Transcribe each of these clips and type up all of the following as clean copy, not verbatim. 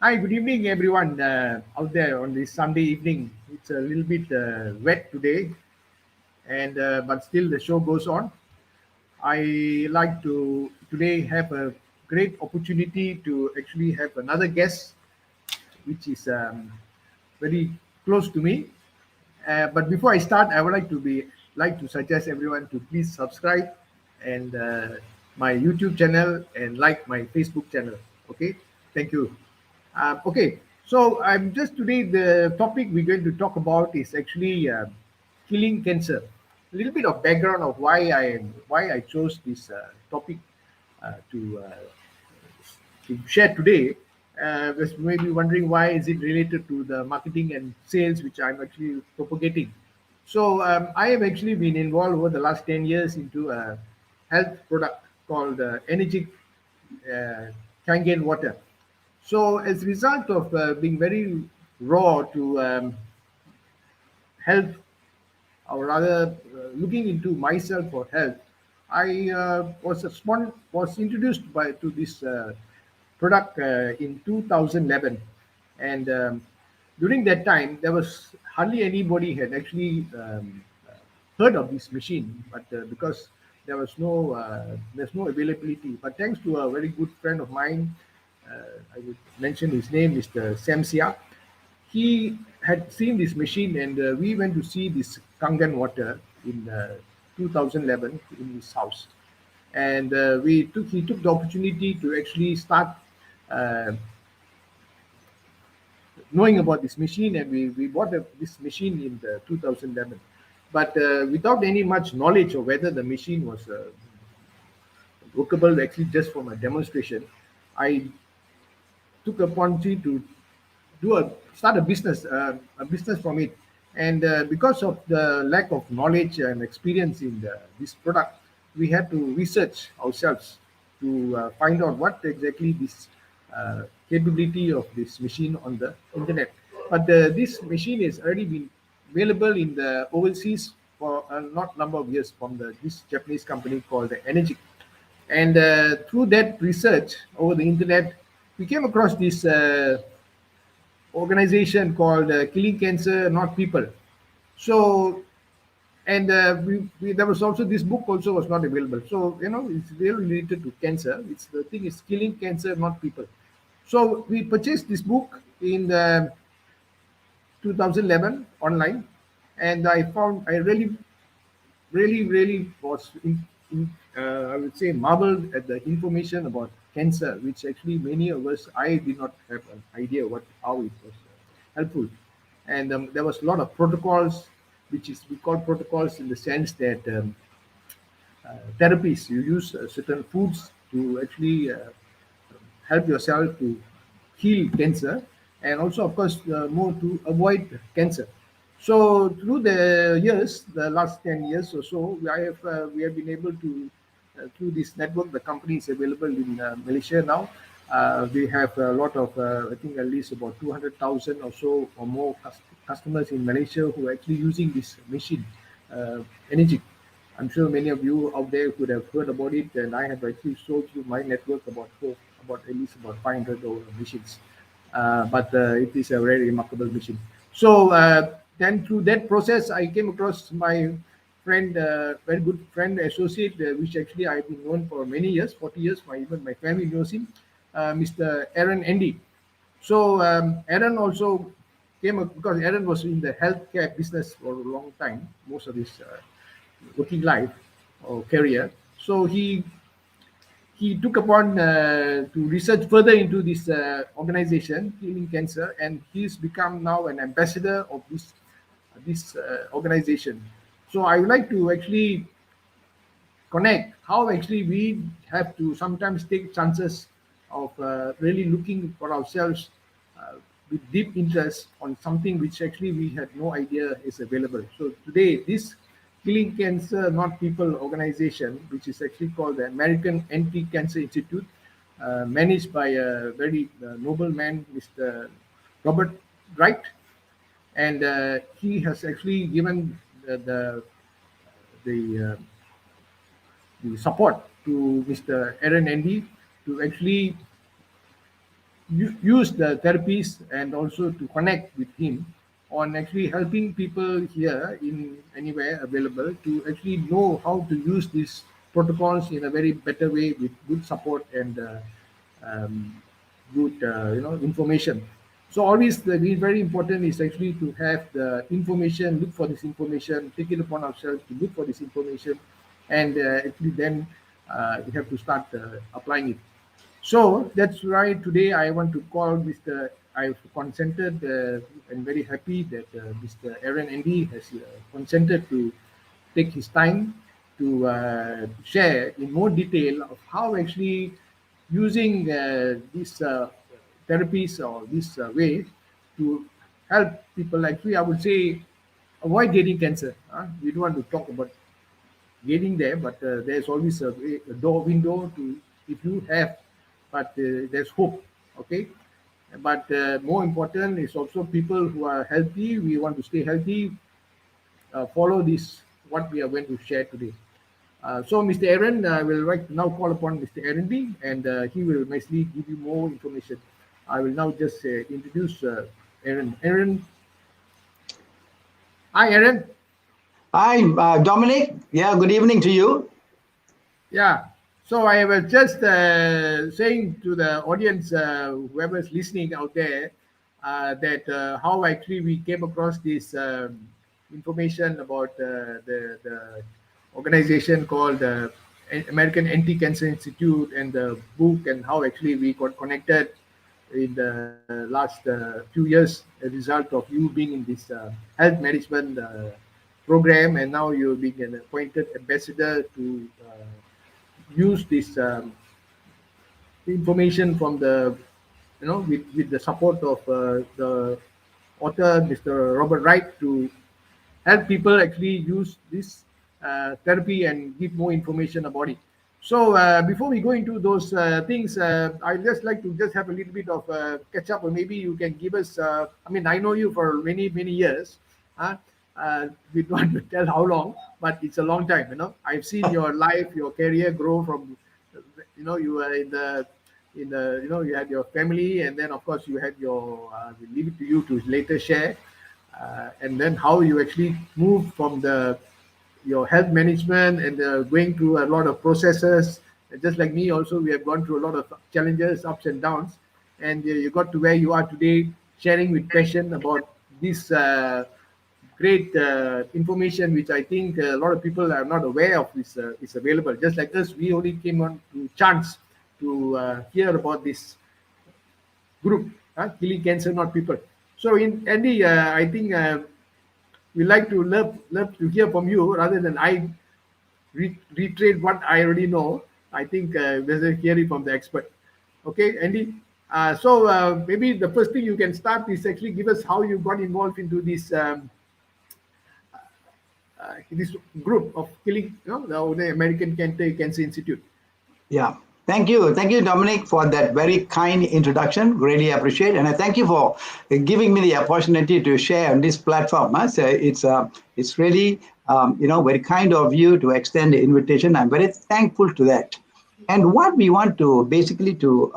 Hi, good evening, everyone out there on this Sunday evening. It's a little bit wet today, and but still the show goes on. I like to today have a great opportunity to actually have another guest, which is very close to me. But before I start, I would like to suggest everyone to please subscribe and my YouTube channel and like my Facebook channel. Okay, thank you. Okay, so I'm just today the topic we're going to talk about is actually killing cancer. A little bit of background of why I chose this topic to share today. Was maybe wondering why is it related to the marketing and sales which I'm actually propagating. So I have actually been involved over the last 10 years into a health product called Energy uh, Kangen water. So as a result of being very raw to health, or rather looking into myself for health, I was introduced to this product in 2011, and during that time there was hardly anybody had actually heard of this machine, but because there's no availability. But thanks to a very good friend of mine, I would mention his name, Mr. Samsia. He had seen this machine, and we went to see this Kangen water in 2011 in his house, and he took the opportunity to actually start uh, knowing about this machine, and we bought this machine in the 2011, but without any much knowledge of whether the machine was workable actually just from a demonstration. I took a opportunity to start a business from it, and because of the lack of knowledge and experience in this product, we had to research ourselves to find out what exactly this capability of this machine on the internet. But this machine has already been available in the overseas for a not number of years from this Japanese company called Energy. And through that research over the internet, we came across this organization called Killing Cancer, Not People. So, and there was also this book also was not available. So, it's really related to cancer. It's the thing is killing cancer, not people. So we purchased this book in 2011 online, and I really was I would say marveled at the information about cancer, which actually many of us I did not have an idea how it was helpful, and there was a lot of protocols, which is we call protocols in the sense that therapies you use certain foods to actually help yourself to heal cancer, and also of course more to avoid cancer. So through the years, the last 10 years or so, we have been able to through this network, the company is available in Malaysia now. We have a lot of I think at least about 200,000 or so or more customers in Malaysia who are actually using this machine energy. I'm sure many of you out there could have heard about it, and I have actually sold through my network about at least about 500 machines. But it is a very remarkable machine. So then through that process, I came across my friend, very good friend, associate, which actually I've been known for many years, 40 years. Even my family knows him, Mr. Aaron Andy. So Aaron also because Aaron was in the healthcare business for a long time, most of his working life or career. So he took upon to research further into this organization, Healing Cancer, and he's become now an ambassador of this organization. So I would like to actually connect how actually we have to sometimes take chances of really looking for ourselves with deep interest on something which actually we had no idea is available. So today, this Killing Cancer Not People organization, which is actually called the American Anti-Cancer Institute, managed by a very noble man, Mr. Robert Wright, and he has actually given the the support to Mr. Aaron Andy to actually use the therapies and also to connect with him on actually helping people here in anywhere available to actually know how to use these protocols in a very better way with good support and um, good information. So always the very important is actually to have the information, look for this information, take it upon ourselves to look for this information, and actually then we have to start applying it. So that's why today I want to call Mr. I've consented and very happy that Mr. Aaron Andy has consented to take his time to share in more detail of how actually using these therapies or this way to help people actually I would say avoid getting cancer. We don't want to talk about getting there, but there's always a door window to if you have, but there's hope. Okay, but more important is also people who are healthy. We want to stay healthy. Follow this what we are going to share today. So, Mr. Aaron, I will right now call upon Mr. Aaron B, and he will nicely give you more information. I will now just introduce Aaron. Aaron, hi, Aaron. Hi, Dominic. Yeah, good evening to you. Yeah. So I was just saying to the audience, whoever's listening out there, that how actually we came across this information about the organization called American Anti-Cancer Institute and the book, and how actually we got connected in the last few years, a result of you being in this health management program, and now you're being an appointed ambassador to use this information from the with the support of the author Mr. Robert Wright to help people actually use this therapy and give more information about it. So before we go into those things, I'd just like to just have a little bit of catch up, or maybe you can give us. I mean, I know you for many years. Uh, we don't want to tell how long, but it's a long time. I've seen your life, your career grow from. You were in the you had your family, and then of course you had your. We leave it to you to later share, and then how you actually moved from the your health management and going through a lot of processes. And just like me, also we have gone through a lot of challenges, ups and downs, and you got to where you are today, sharing with passion about this great information, which I think a lot of people are not aware of is available. Just like us, we only came on to chance to hear about this group, killing cancer, not people. So in Andy, I think we like to love to hear from you rather than I reiterate what I already know. I think better hear it from the expert. Okay, Andy. So maybe the first thing you can start is actually give us how you got involved into this group of killing, the American Cancer Institute. Yeah, thank you. Thank you, Dominic, for that very kind introduction. Really appreciate it. And I thank you for giving me the opportunity to share on this platform. So it's really, very kind of you to extend the invitation. I'm very thankful to that. And what we want to basically to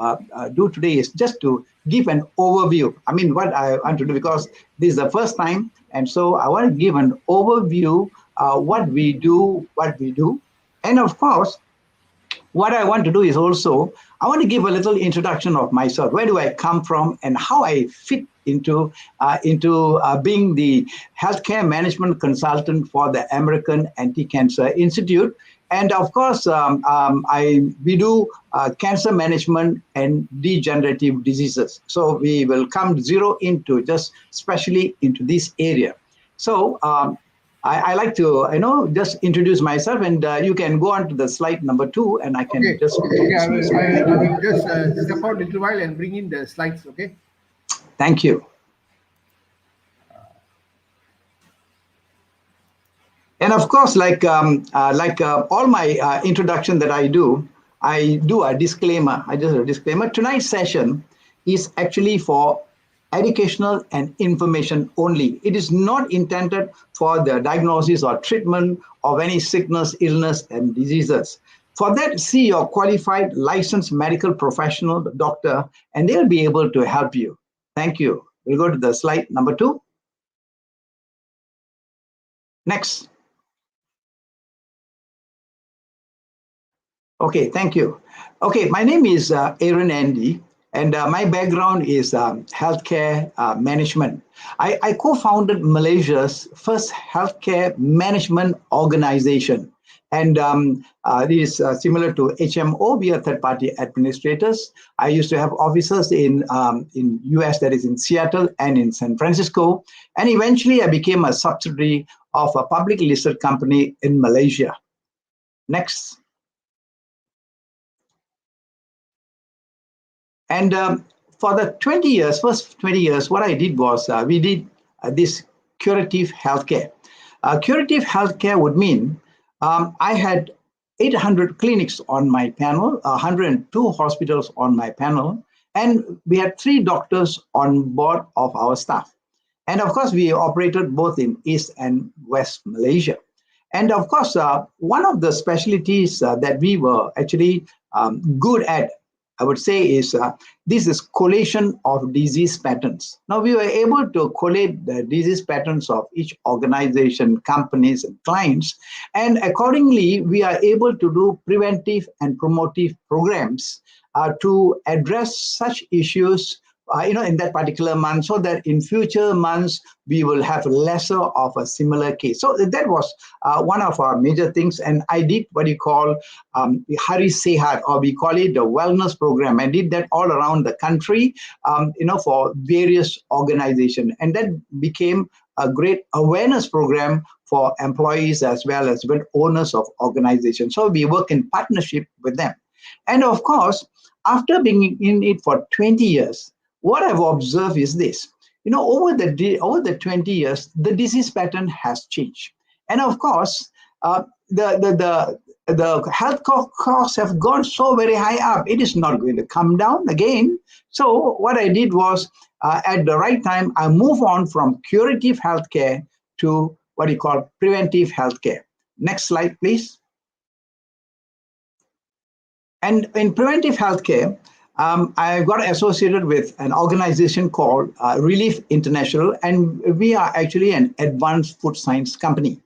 do today is just to give an overview. I mean, what I want to do, because this is the first time, and so I want to give an overview what we do, and of course, what I want to do is also I want to give a little introduction of myself. Where do I come from, and how I fit into being the healthcare management consultant for the American Anti-Cancer Institute. And of course, we do cancer management and degenerative diseases. So we will come zero into just especially into this area. So I like to just introduce myself, and you can go on to the slide number 2, and I can just. Okay, I will just step out a little while and bring in the slides. Okay. Thank you. And of course, like all my introduction that I do a disclaimer. I just a disclaimer. Tonight's session is actually for educational and information only. It is not intended for the diagnosis or treatment of any sickness, illness, and diseases. For that, see your qualified licensed medical professional, the doctor, and they'll be able to help you. Thank you. We'll go to the slide number 2. Next. Okay, thank you. Okay, my name is Aaron Andy, and my background is healthcare management. I co-founded Malaysia's first healthcare management organization. And it is similar to HMO. We are third-party administrators. I used to have offices in US, that is in Seattle and in San Francisco. And eventually I became a subsidiary of a publicly listed company in Malaysia. Next. And for the 20 years, first 20 years, what I did was we did this curative healthcare. Curative healthcare would mean I had 800 clinics on my panel, 102 hospitals on my panel, and we had 3 doctors on board of our staff. And of course, we operated both in East and West Malaysia. And of course, one of the specialties that we were actually good at, I would say, is this is collation of disease patterns. Now, we were able to collate the disease patterns of each organization, companies, and clients. And accordingly, we are able to do preventive and promotive programs to address such issues in that particular month, so that in future months we will have lesser of a similar case. So that was one of our major things. And I did what you call the Hari Sehat, or we call it the wellness program. I did that all around the country, for various organizations. And that became a great awareness program for employees as well as with owners of organizations. So we work in partnership with them. And of course, after being in it for 20 years, what I've observed is this. Over the 20 years, the disease pattern has changed. And of course, the health costs have gone so very high up, it is not going to come down again. So what I did was, at the right time, I move on from curative healthcare to what you call preventive healthcare. Next slide, please. And in preventive healthcare, I got associated with an organization called Relief International, and we are actually an advanced food science company.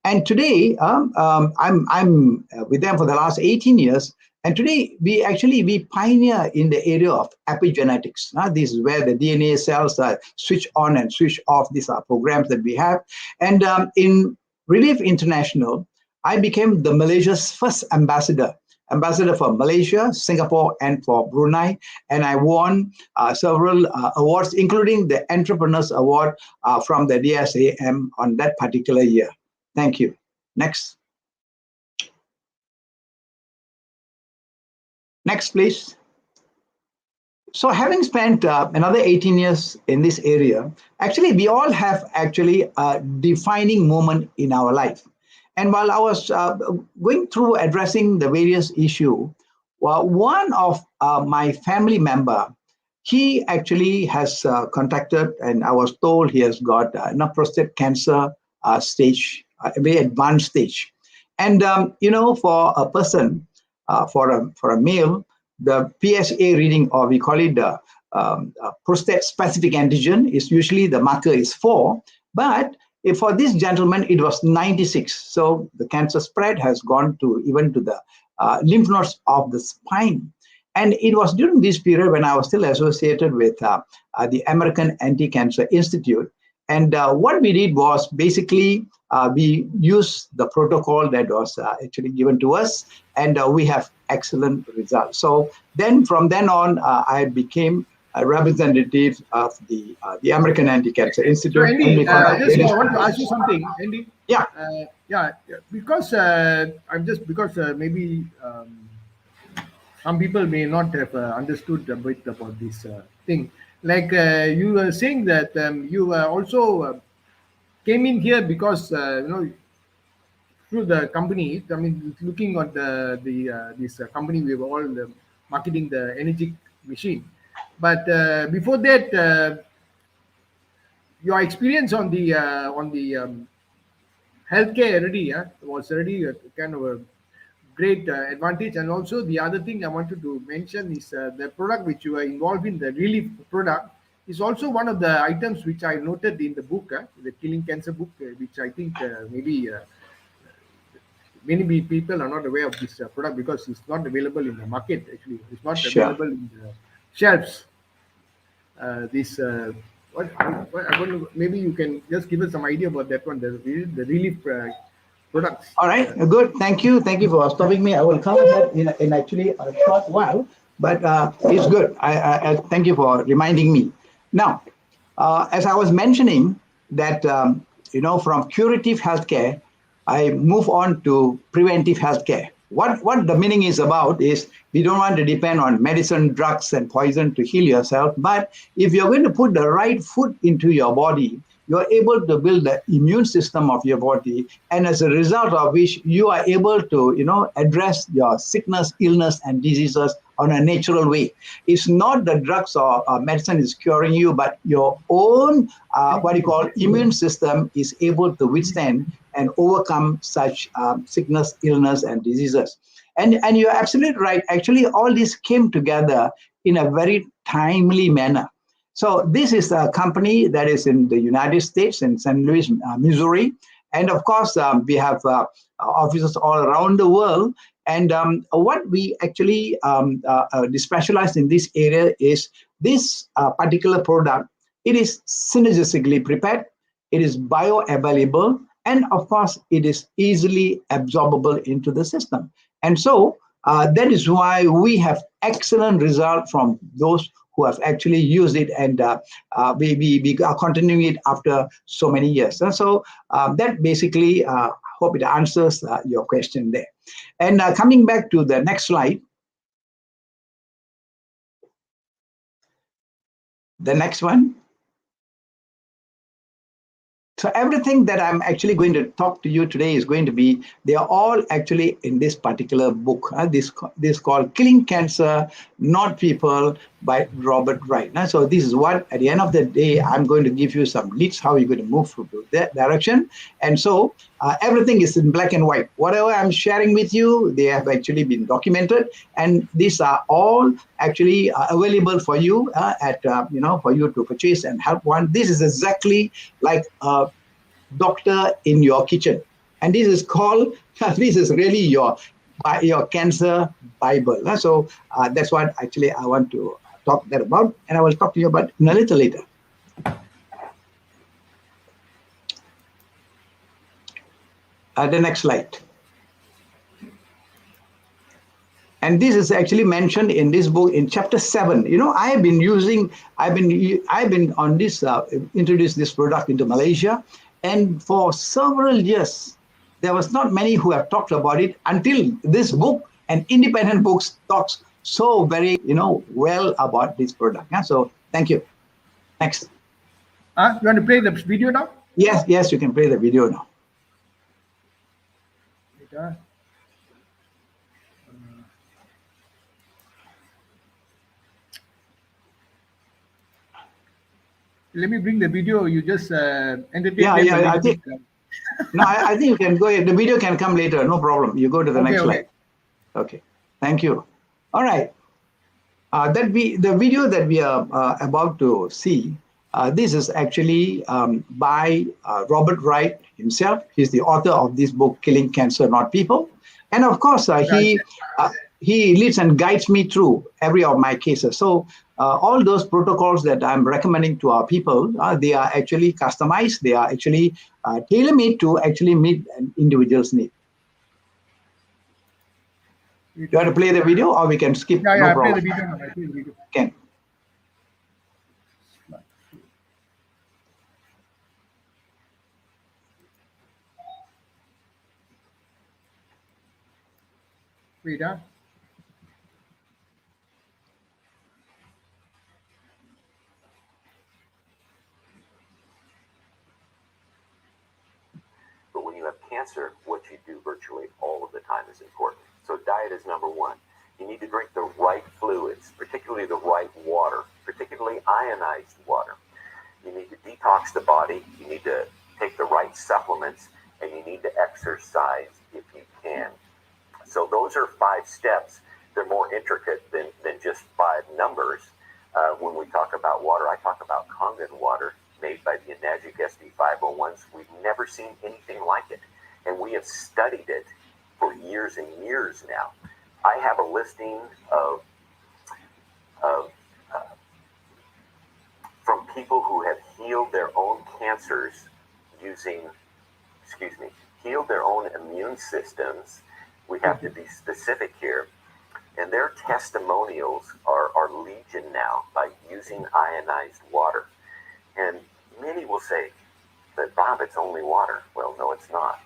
And today, I'm with them for the last 18 years. And today, we pioneer in the area of epigenetics. This is where the DNA cells switch on and switch off. These are programs that we have. And in Relief International, I became the Malaysia's first ambassador for Malaysia, Singapore, and for Brunei. And I won several awards, including the Entrepreneurs Award from the DSAM on that particular year. Thank you. Next. Next, please. So having spent another 18 years in this area, actually, we all have actually a defining moment in our life. And while I was going through addressing the various issues, one of my family member, he actually has contacted, and I was told he has got prostate cancer stage, a very advanced stage. And for a person, for a male, the PSA reading, or we call it the prostate specific antigen, is usually the marker is 4, but for this gentleman, it was 96. So the cancer spread has gone even to the lymph nodes of the spine. And it was during this period when I was still associated with the American Anti-Cancer Institute. And what we did was basically we used the protocol that was actually given to us, and we have excellent results. So then from then on, I became a representative of the American Anti-Cancer Institute. So Andy, I want to ask you something, Andy. Yeah. Because because maybe some people may not have understood a bit about this thing. Like you were saying that you also came in here because through the company. I mean, looking at this company, we were all marketing the energy machine. But before that, your experience on the healthcare already was already kind of a great advantage. And also the other thing I wanted to mention is the product which you are involved in, the relief product, is also one of the items which I noted in the book, the Killing Cancer book, which I think maybe many people are not aware of this product because it's not available in the market. Actually, it's not Sure. available in the shelves. This what I don't know, maybe you can just give us some idea about that one. The relief products. All right, good. Thank you for stopping me. I will cover that in actually a short while, but it's good. I thank you for reminding me. Now, as I was mentioning that from curative healthcare, I move on to preventive healthcare. What the meaning is about is we don't want to depend on medicine, drugs, and poison to heal yourself. But if you're going to put the right food into your body, you're able to build the immune system of your body, and as a result of which you are able to address your sickness, illness, and diseases on a natural way. It's not the drugs or medicine is curing you, but your own what you call immune system is able to withstand and overcome such sickness, illness, and diseases. And you're absolutely right. Actually, all this came together in a very timely manner. So this is a company that is in the United States, in St. Louis, Missouri. And of course, we have offices all around the world. And what we actually specialize in this area is this particular product. It is synergistically prepared. It is bioavailable. And of course, it is easily absorbable into the system. And so that is why we have excellent result from those who have actually used it, and we are continuing it after so many years. And so that basically, hope it answers your question there. And coming back to the next slide, the next one. So everything that I'm actually going to talk to you today is going to be, they are all actually in this particular book. This called Killing Cancer, Not People by Robert Wright. So this is what, at the end of the day, I'm going to give you some leads, how you're going to move through that direction. And so everything is in black and white. Whatever I'm sharing with you, they have actually been documented. And these are all actually available for you for you to purchase and help one. This is exactly like a doctor in your kitchen. And this is called, this is really your cancer Bible. So that's what actually I want to talk that about. And I will talk to you about in a little later. The next slide. And this is actually mentioned in this book in chapter 7. I've been on this, introduced this product into Malaysia. And for several years, there was not many who have talked about it until this book and independent books talks so very, well about this product. Yeah? So thank you. Next. You want to play the video now? Yes, you can play the video now. Let me bring the video. You just entertain. Yeah. I think. No, I think you can go ahead. The video can come later. No problem. You go to the next slide. Okay. Thank you. All right. The video that we are about to see, this is actually by Robert Wright himself. He's the author of this book, Killing Cancer, Not People. And of course, he leads and guides me through every of my cases. So all those protocols that I'm recommending to our people, they are actually customized. They are actually tailor-made to actually meet an individual's need. You want to play the video, or we can skip? Yeah, no problem. I play the video. Okay. Wait, But when you have cancer, what you do virtually all of the time is important. So diet is number one. You need to drink the right fluids, particularly the right water, particularly ionized water. You need to detox the body. You need to take the right supplements, and you need to exercise if you can. So those are 5 steps. They're more intricate than just 5 numbers. When we talk about water, I talk about Kangen water made by the Enagic SD501s. We've never seen anything like it. And we have studied it for years and years now. I have a listing of from people who have healed their own cancers using, healed their own immune systems. We have to be specific here. And their testimonials are legion now by using ionized water. And many will say, but Bob, it's only water. Well, no, it's not.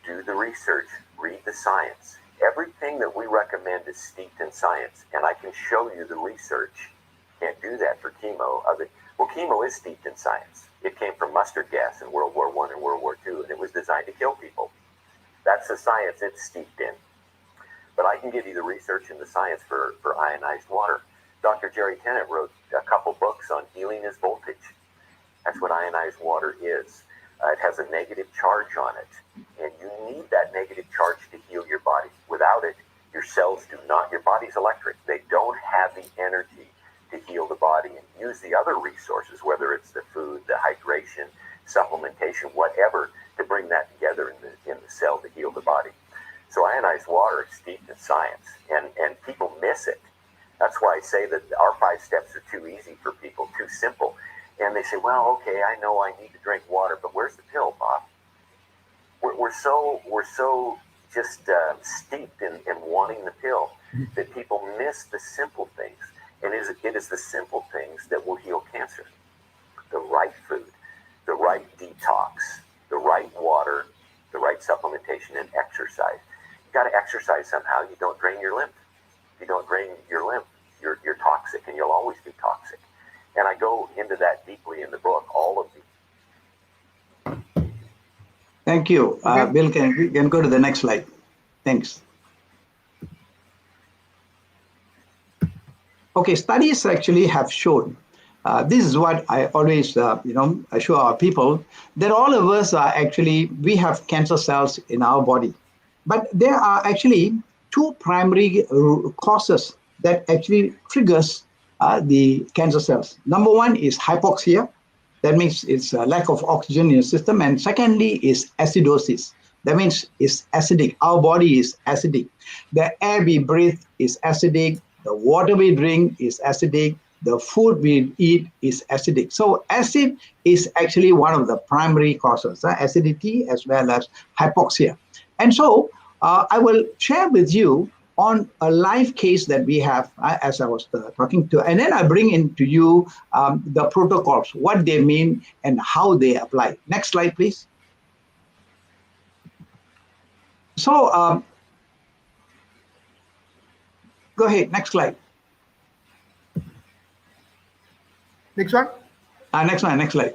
Do the research, read the science. Everything that we recommend is steeped in science, and I can show you the research. Can't do that for chemo. Well, chemo is steeped in science. It came from mustard gas in World War I and World War II, and it was designed to kill people. That's the science it's steeped in. But I can give you the research and the science for ionized water. Dr. Jerry Tennant wrote a couple books on healing is voltage. That's what ionized water is. It has a negative charge on it, and you need that negative charge to heal your body. Without it, your cells do not, your body's electric. They don't have the energy to heal the body and use the other resources, whether it's the food, the hydration, supplementation, whatever, to bring that together in the cell to heal the body. So ionized water is steeped in science, and people miss it. That's why I say that our 5 steps are too easy for people, too simple. And they say, well, okay, I know I need to drink water, but where's the pill, Bob? We're so just steeped in wanting the pill that people miss the simple things. And it is the simple things that will heal cancer. The right food, the right detox, the right water, the right supplementation, and exercise. You got to exercise somehow. You don't drain your lymph. If you don't drain your lymph, you're toxic, and you'll always be toxic. And I go into that deeply in the book, all of these. Thank you. Bill, can go to the next slide. Thanks. Okay, studies actually have shown, this is what I always, assure our people, that all of us are actually, we have cancer cells in our body. But there are actually 2 primary causes that actually triggers the cancer cells. Number 1 is hypoxia. That means it's a lack of oxygen in your system. And secondly is acidosis. That means it's acidic. Our body is acidic. The air we breathe is acidic. The water we drink is acidic. The food we eat is acidic. So acid is actually one of the primary causes, acidity as well as hypoxia. And so I will share with you on a live case that we have, as I was talking to, and then I bring into you the protocols, what they mean and how they apply. Next slide, please. So go ahead, next slide. Next one. Next slide.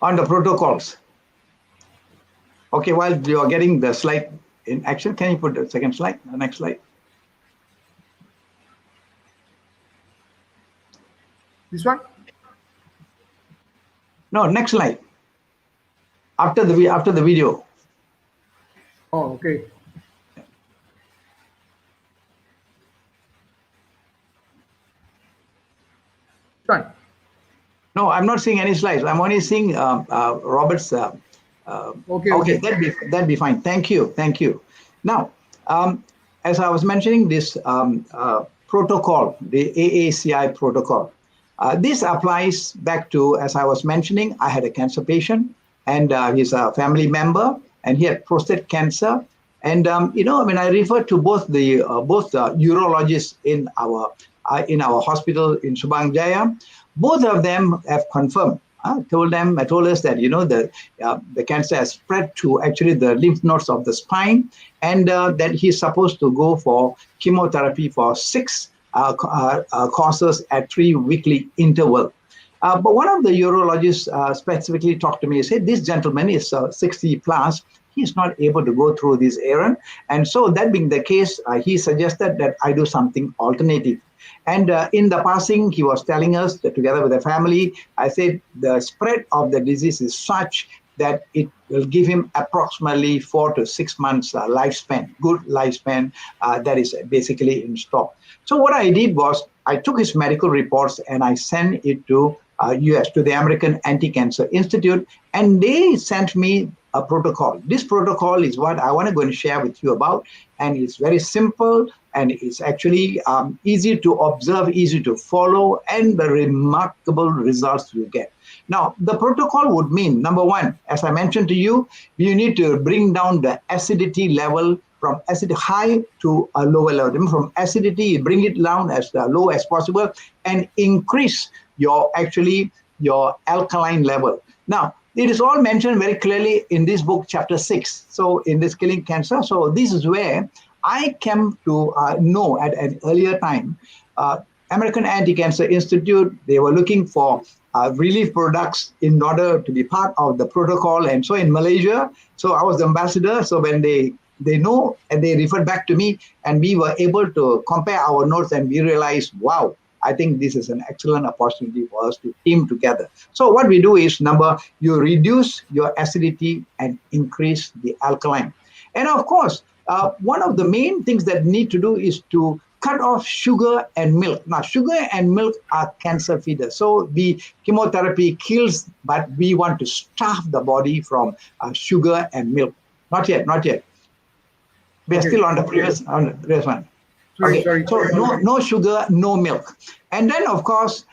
On the protocols. Okay, while you are getting the slide in action, can you put the second slide, the next slide? This one? No, next slide. After the video. Oh, okay. Done. No, I'm not seeing any slides. I'm only seeing Robert's. Okay, that'd be fine. Thank you. Now, as I was mentioning, this protocol, the AACI protocol, this applies back to, as I was mentioning, I had a cancer patient, and he's a family member, and he had prostate cancer. And when I refer to both the urologists in our hospital in Subang Jaya, both of them have confirmed. Told us that the cancer has spread to actually the lymph nodes of the spine, and that he's supposed to go for chemotherapy for 6 courses at 3 weekly interval. But one of the urologists specifically talked to me and said, this gentleman is 60 plus. He's not able to go through this errand. And so that being the case, he suggested that I do something alternative. And in the passing, he was telling us that together with the family, I said the spread of the disease is such that it will give him approximately 4 to 6 months lifespan, good lifespan that is basically in stock. So what I did was I took his medical reports and I sent it to US, to the American Anti-Cancer Institute, and they sent me a protocol. This protocol is what I want to go and share with you about, and it's very simple and it's actually easy to observe, easy to follow, and the remarkable results you get. Now, the protocol would mean, number one, as I mentioned to you, you need to bring down the acidity level from acid high to a lower level. From acidity, you bring it down as low as possible and increase your your alkaline level. Now, it is all mentioned very clearly in this book, chapter 6. So in this Killing Cancer. So this is where I came to know at an earlier time. American Anti-Cancer Institute, they were looking for relief products in order to be part of the protocol. And so in Malaysia, so I was the ambassador. So when they know and they referred back to me, and we were able to compare our notes, and we realized, wow, I think this is an excellent opportunity for us to team together. So what we do is, number, you reduce your acidity and increase the alkaline. And of course, one of the main things that need to do is to cut off sugar and milk. Now, sugar and milk are cancer feeders. So the chemotherapy kills, but we want to starve the body from sugar and milk. Not yet, not yet. We are still on the previous one. Okay, Sorry. so no sugar, no milk. And then, of course,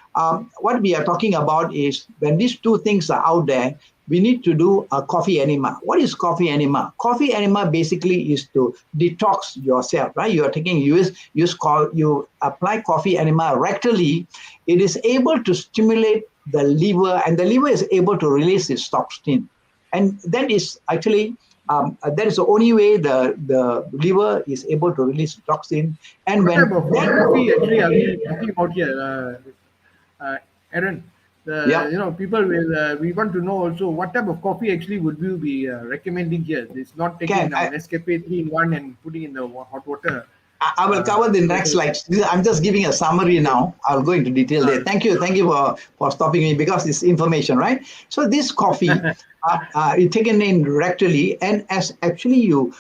what we are talking about is when these two things are out there, we need to do a coffee enema. What is coffee enema? Coffee enema basically is to detox yourself, right? You are taking, you apply coffee enema rectally. It is able to stimulate the liver, and the liver is able to release its toxin. And that is actually, that is the only way the liver is able to release toxin. And What when type of coffee actually are we talking about here, Aaron? yeah, People will. We want to know also what type of coffee actually would you be recommending here? It's not taking can Nescafe 3-in-1 and putting in the hot water. I will cover the next Whether slides. I'm just giving a summary okay, now. I'll go into detail there. Thank you for stopping me, because it's information, right? So this coffee is taken in rectally, and as actually you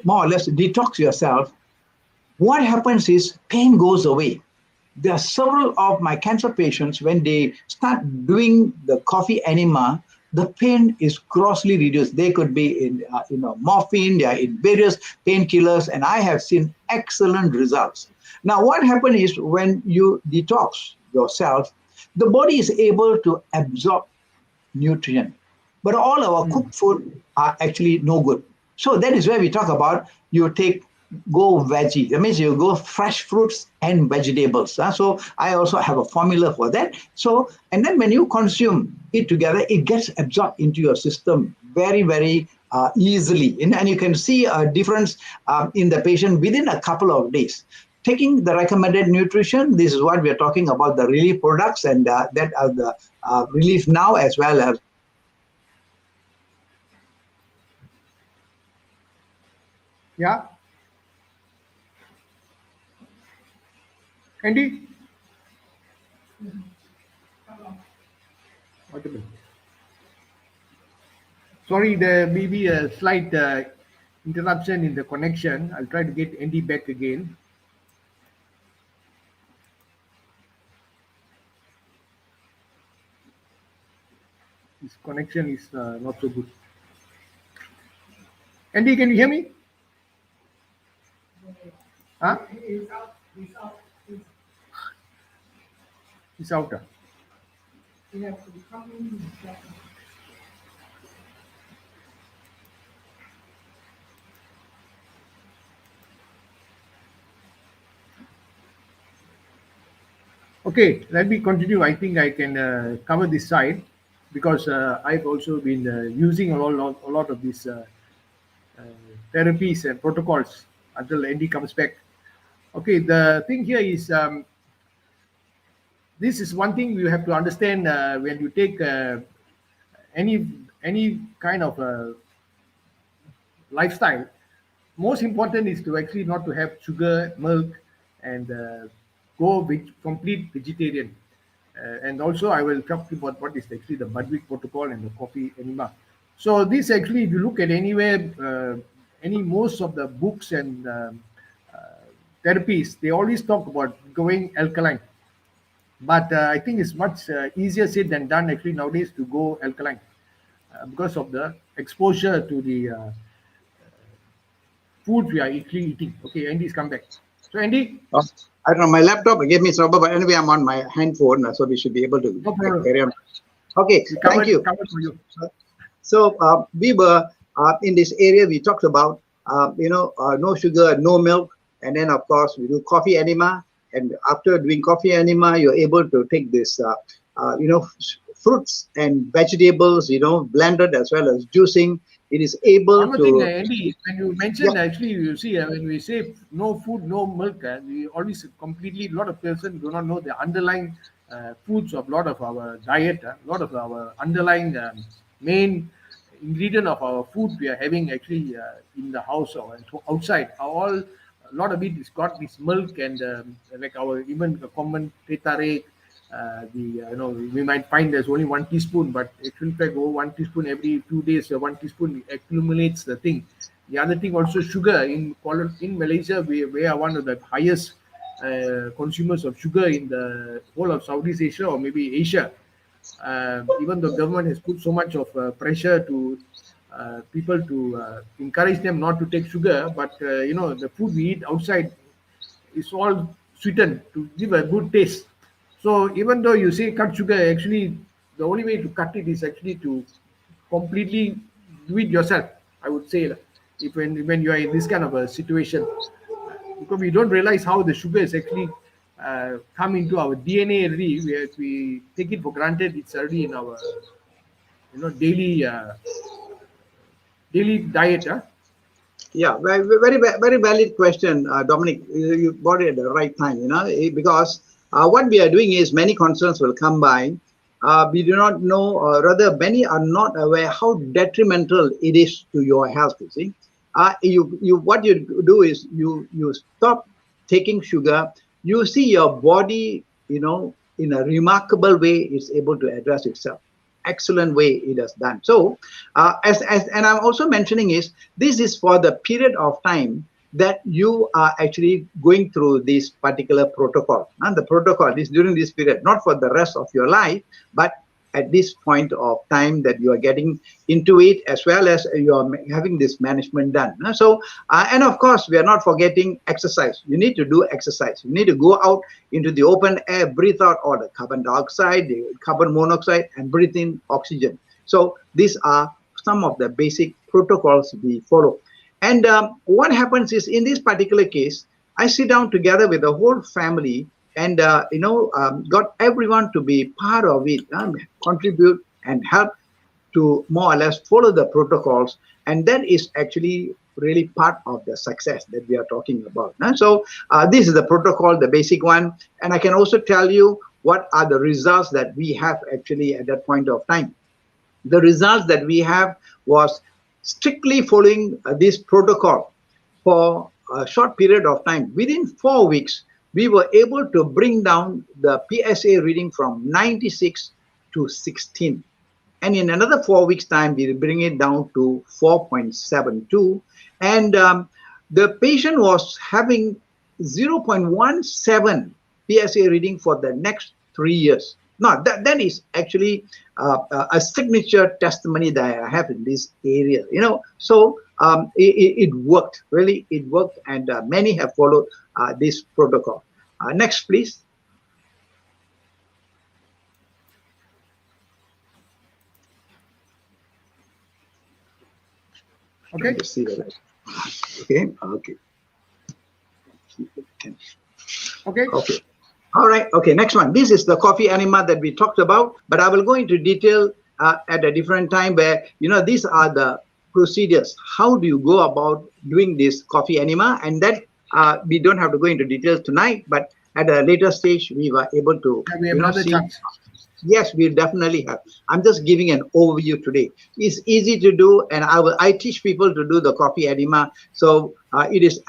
more or less detox yourself. What happens is pain goes away. There are several of my cancer patients, when they start doing the coffee enema, the pain is grossly reduced. They could be in morphine, they are in various painkillers, and I have seen excellent results. Now, what happens is when you detox yourself, the body is able to absorb nutrient. But all our cooked food are actually no good. So that is where we talk about you go veggie. That means you go fresh fruits and vegetables. So I also have a formula for that. So, and then when you consume it together, it gets absorbed into your system very, very easily. And you can see a difference in the patient within a couple of days. Taking the recommended nutrition, this is what we are talking about, the relief products, and that are the relief now, as well as yeah, Andy. Audible. Sorry, there may be a slight interruption in the connection. I'll try to get Andy back again. His connection is not so good. Andy, can you hear me? Huh? He's out. Okay, let me continue. I think I can cover this side because I've also been using a lot of these uh, therapies and protocols until Andy comes back. Okay, the thing here is this is one thing you have to understand when you take any any kind of lifestyle. Most important is to actually not to have sugar, milk, and go with complete vegetarian. And also, I will talk about what is actually the Budwig protocol and the coffee enema. So this actually, if you look at anywhere, any most of the books and therapies, they always talk about going alkaline. But I think it's much easier said than done actually nowadays to go alkaline because of the exposure to the food we are actually eating. Okay, Andy's come back. So Andy, Oh, I don't know. My laptop gave me trouble, but anyway, I'm on my handphone, so we should be able to no problem. carry on. Okay, We thank you. covered for you. So we were in this area. We talked about no sugar, no milk, and then of course we do coffee enema. And after doing coffee enema, you're able to take this, fruits and vegetables, blended as well as juicing. It is able One more thing, to, Andy, when you mentioned actually, you see, when we say no food, no milk, we always completely, a lot of persons do not know the underlying foods of a lot of our diet, a lot of our underlying main ingredient of our food we are having actually in the house or outside. Are all a lot of it is got this milk and like our even the common teh tarik, we might find there's only 1 teaspoon, but actually if I go 1 teaspoon every few days, 1 teaspoon accumulates the thing. The other thing also sugar in Malaysia, we are one of the highest consumers of sugar in the whole of Southeast Asia or maybe Asia. Even the government has put so much of pressure to people to encourage them not to take sugar, but the food we eat outside is all sweetened to give a good taste. So even though you say cut sugar, actually the only way to cut it is actually to completely do it yourself. I would say, if when you are in this kind of a situation, because we don't realize how the sugar is actually come into our DNA already. We take it for granted. It's already in our daily diet. Huh? yeah, very valid question, Dominic. You brought it at the right time, because what we are doing is many concerns will come by. We do not know, or rather, many are not aware how detrimental it is to your health. You see, what you do is you stop taking sugar. You see your body, in a remarkable way, is able to address itself. Excellent way it has done. So, and I'm also mentioning is this is for the period of time that you are actually going through this particular protocol. And the protocol is during this period, not for the rest of your life, but at this point of time that you are getting into it, as well as you are having this management done. So, and of course, we are not forgetting exercise. You need to do exercise. You need to go out into the open air, breathe out all the carbon dioxide, the carbon monoxide, and breathe in oxygen. So these are some of the basic protocols we follow. And what happens is, in this particular case, I sit down together with the whole family and got everyone to be part of it, contribute and help to more or less follow the protocols, and that is actually really part of the success that we are talking about. So this is the protocol, the basic one, and I can also tell you what are the results that we have actually at that point of time. The results that we have was strictly following this protocol for a short period of time. Within 4 weeks, we were able to bring down the PSA reading from 96 to 16. And in another 4 weeks' time, we will bring it down to 4.72. And the patient was having 0.17 PSA reading for the next 3 years. Now, that is actually a signature testimony that I have in this area. So it worked. Really, it worked, and many have followed this protocol. Next, please. Okay. See the light. Okay. Okay. Okay. Okay. All right. Okay. Next one. This is the coffee enema that we talked about, but I will go into detail at a different time where, these are the procedures. How do you go about doing this coffee enema? And that we don't have to go into details tonight, but at a later stage, we were able to, We have another see. chance. Yes, we definitely have. I'm just giving an overview today. It's easy to do, and I teach people to do the coffee enema. So it is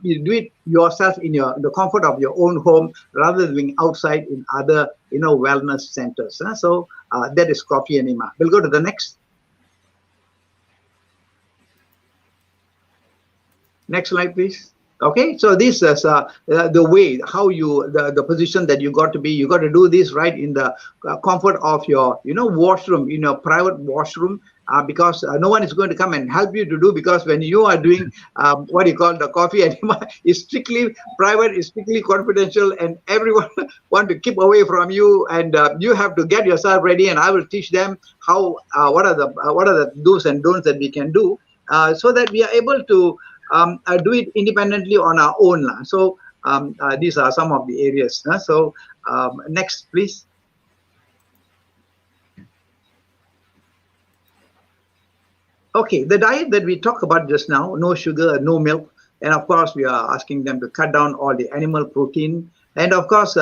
you do it yourself in the comfort of your own home rather than being outside in other wellness centers. So that is coffee enema. We'll go to the next. Next slide, please. Okay, so this is the way how the position that you got to be. You got to do this right in the comfort of your washroom, in your private washroom, because no one is going to come and help you to do, because when you are doing what you call the coffee enema is strictly private, is strictly confidential, and everyone want to keep away from you, and you have to get yourself ready, and I will teach them how what are the do's and don'ts that we can do, so that we are able to do it independently on our own. So these are some of the areas. So next, please. Okay, the diet that we talked about just now, no sugar, no milk, and of course we are asking them to cut down all the animal protein, and of course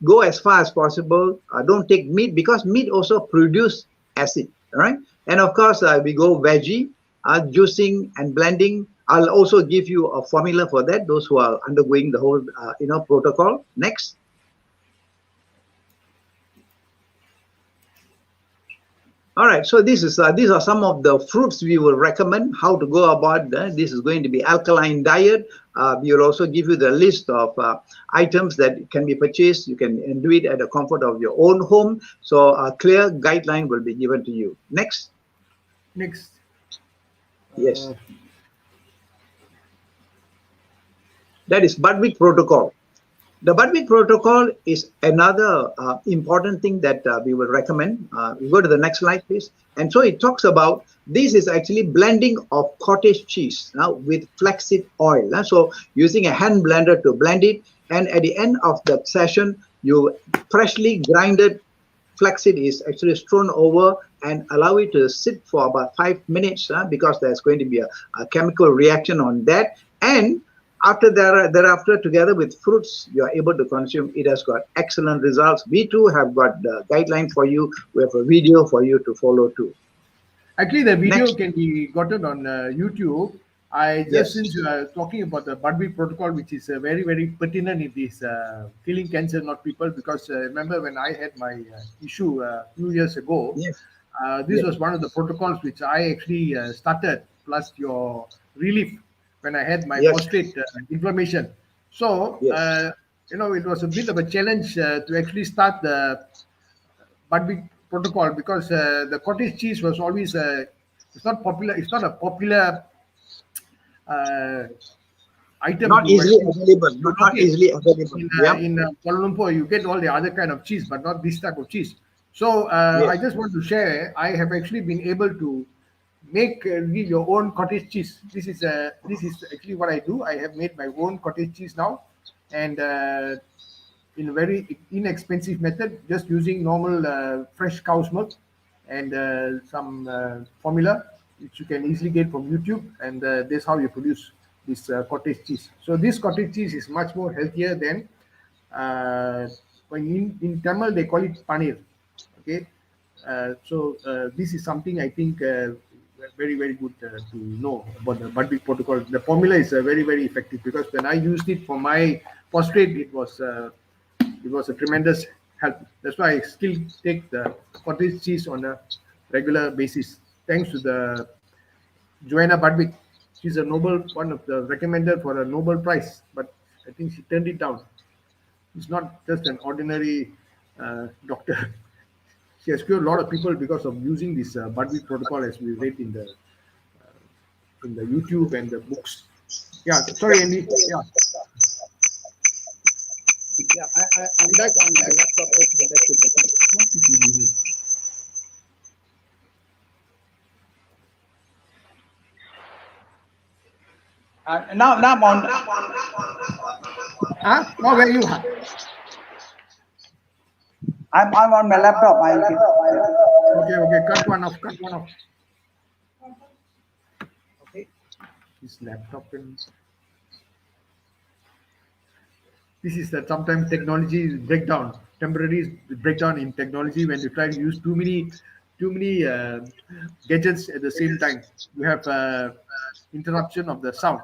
go as far as possible. Don't take meat, because meat also produce acid, right? And of course we go veggie, juicing and blending. I'll also give you a formula for that, those who are undergoing the whole protocol. Next. All right, so these are some of the fruits we will recommend how to go about that. This is going to be alkaline diet. We will also give you the list of items that can be purchased. You can do it at the comfort of your own home. So a clear guideline will be given to you. Next. Next. Yes. That is Budwig protocol. The Budwig protocol is another important thing that we will recommend. We go to the next slide, please. And so it talks about, this is actually blending of cottage cheese with flaxseed oil. So using a hand blender to blend it, and at the end of the session, you freshly grinded flaxseed is actually strewn over and allow it to sit for about 5 minutes, because there's going to be a chemical reaction on that. And after thereafter, together with fruits, you are able to consume. It has got excellent results. We too have got the guideline for you. We have a video for you to follow too. Actually, the video Next. can be gotten on YouTube. Since you are talking about the Budwig protocol, which is very, very pertinent in this killing cancer, not people, because remember when I had my issue a few years ago, this was one of the protocols which I actually started, plus your relief when I had my prostate inflammation. So, it was a bit of a challenge to actually start the Budwig protocol, because the cottage cheese was always it's not popular. It's not a popular item. Not easily available. Not easily available. In Kuala Lumpur, you get all the other kind of cheese, but not this type of cheese. So I just want to share. I have actually been able to make your own cottage cheese. This is actually what I do. I have made my own cottage cheese now, and in a very inexpensive method, just using normal fresh cow's milk and some formula which you can easily get from YouTube, and this is how you produce this cottage cheese. So this cottage cheese is much more healthier than when in Tamil they call it paneer. Okay, so this is something I think very, very good to know about the Budwig protocol. The formula is very, very effective, because when I used it for my prostate, it was a tremendous help. That's why I still take the cottage cheese on a regular basis. Thanks to the Joanna Budwig. She's a Nobel, one of the recommended for a Nobel Prize, but I think she turned it down. It's not just an ordinary doctor. She has cured a lot of people because of using this Budwig protocol, as we read in the YouTube and the books. Yeah, sorry, Andy. Yeah. Yeah, I'm back on my laptop. Now I'm on. Now where you? I'm on my laptop. Okay. Cut one off. Okay. This laptop and this is that sometimes technology breakdown, temporary breakdown in technology when you try to use too many gadgets at the same time. You have interruption of the sound.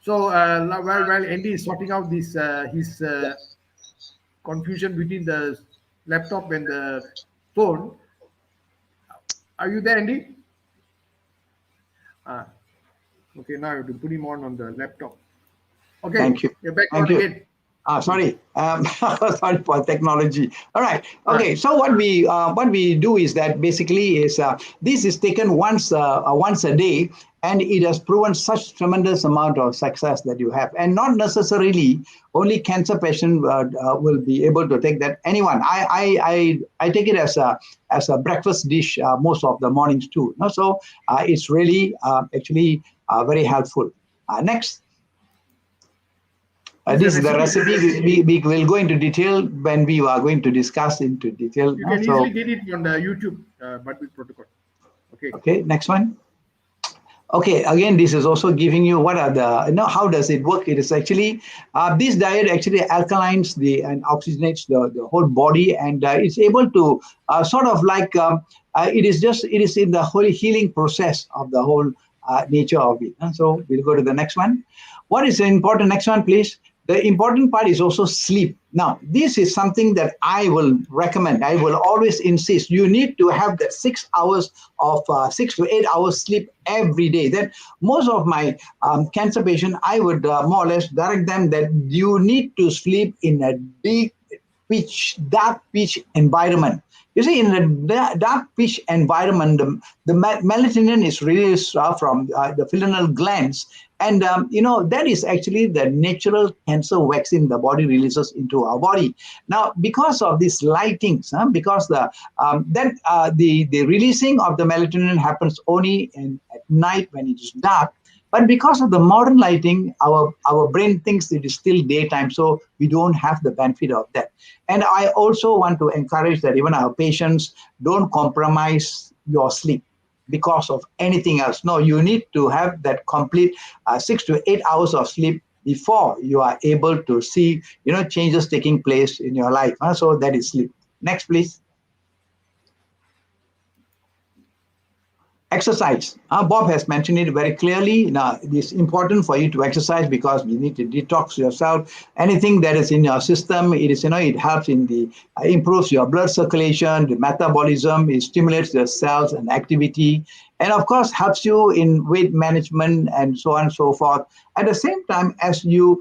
So while Andy is sorting out this his confusion between the laptop and the phone, are you there, Andy? Ah, okay. Now I have to put him on the laptop. Okay, Thank you. you're back Thank on you. again. Sorry, sorry for technology. All right. Ah, Okay. So what we do is that basically is this is taken once a day, and it has proven such tremendous amount of success that you have, and not necessarily only cancer patient will be able to take that. Anyone, I take it as a breakfast dish most of the mornings too. No? So it's really actually very helpful. Next. this is a This is the recipe. recipe. We will go into detail when we are going to discuss into detail. You No? can easily So, get it on the YouTube Budwig protocol. Okay. okay, next one. Okay, again, this is also giving you what are the, how does it work? It is actually, this diet actually alkalines and oxygenates the whole body, and it's able to sort of like, it is in the whole healing process of the whole nature of it. So we'll go to the next one. What is the important next one, please? The important part is also sleep. Now, this is something that I will recommend. I will always insist. You need to have that 6 hours of 6 to 8 hours sleep every day. That most of my cancer patients, I would more or less direct them that you need to sleep in a deep dark pitch environment. You see, in a dark pitch environment, the melatonin is released from the pineal glands, and that is actually the natural cancer vaccine the body releases into our body. Now, because of these lightings, because the releasing of the melatonin happens only at night when it is dark. But because of the modern lighting, our brain thinks it is still daytime, so we don't have the benefit of that. And I also want to encourage that even our patients don't compromise your sleep because of anything else. No, you need to have that complete 6 to 8 hours of sleep before you are able to see changes taking place in your life. So that is sleep. Next, please. Exercise. Bob has mentioned it very clearly. Now, it is important for you to exercise because you need to detox yourself. Anything that is in your system, it helps in the improves your blood circulation, the metabolism, it stimulates the cells and activity, and of course helps you in weight management and so on and so forth. At the same time, as you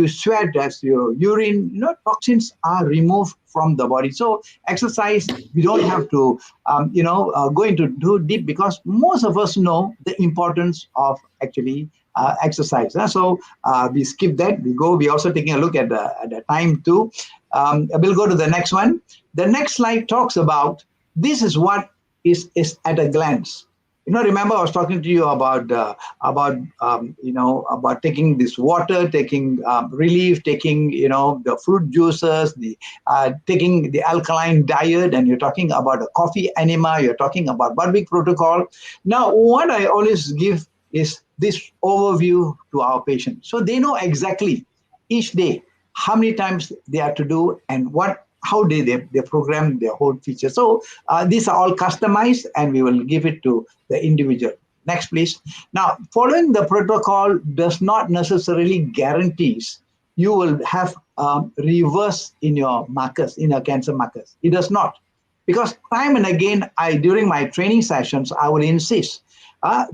sweat, as you urine, toxins are removed from the body. So exercise, we don't have to go into too deep because most of us know the importance of actually exercise. So we skip that. We're also taking a look at the time too. We'll go to the next one. The next slide talks about this is what is at a glance. Remember I was talking to you about taking this water, taking relief, taking the fruit juices, taking the alkaline diet, and you're talking about a coffee enema, you're talking about Budwig protocol. Now, what I always give is this overview to our patients, so they know exactly each day how many times they are to do and how they program their whole feature. So these are all customized, and we will give it to the individual. Next, please. Now, following the protocol does not necessarily guarantees you will have reverse in your markers, in your cancer markers. It does not. Because time and again, during my training sessions, I will insist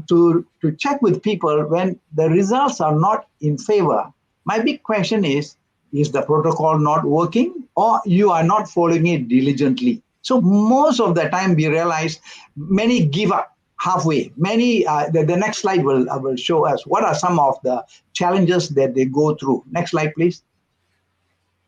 to check with people when the results are not in favor. My big question is the protocol not working or you are not following it diligently? So most of the time we realize many give up halfway. Many, the next slide will show us what are some of the challenges that they go through. Next slide, please.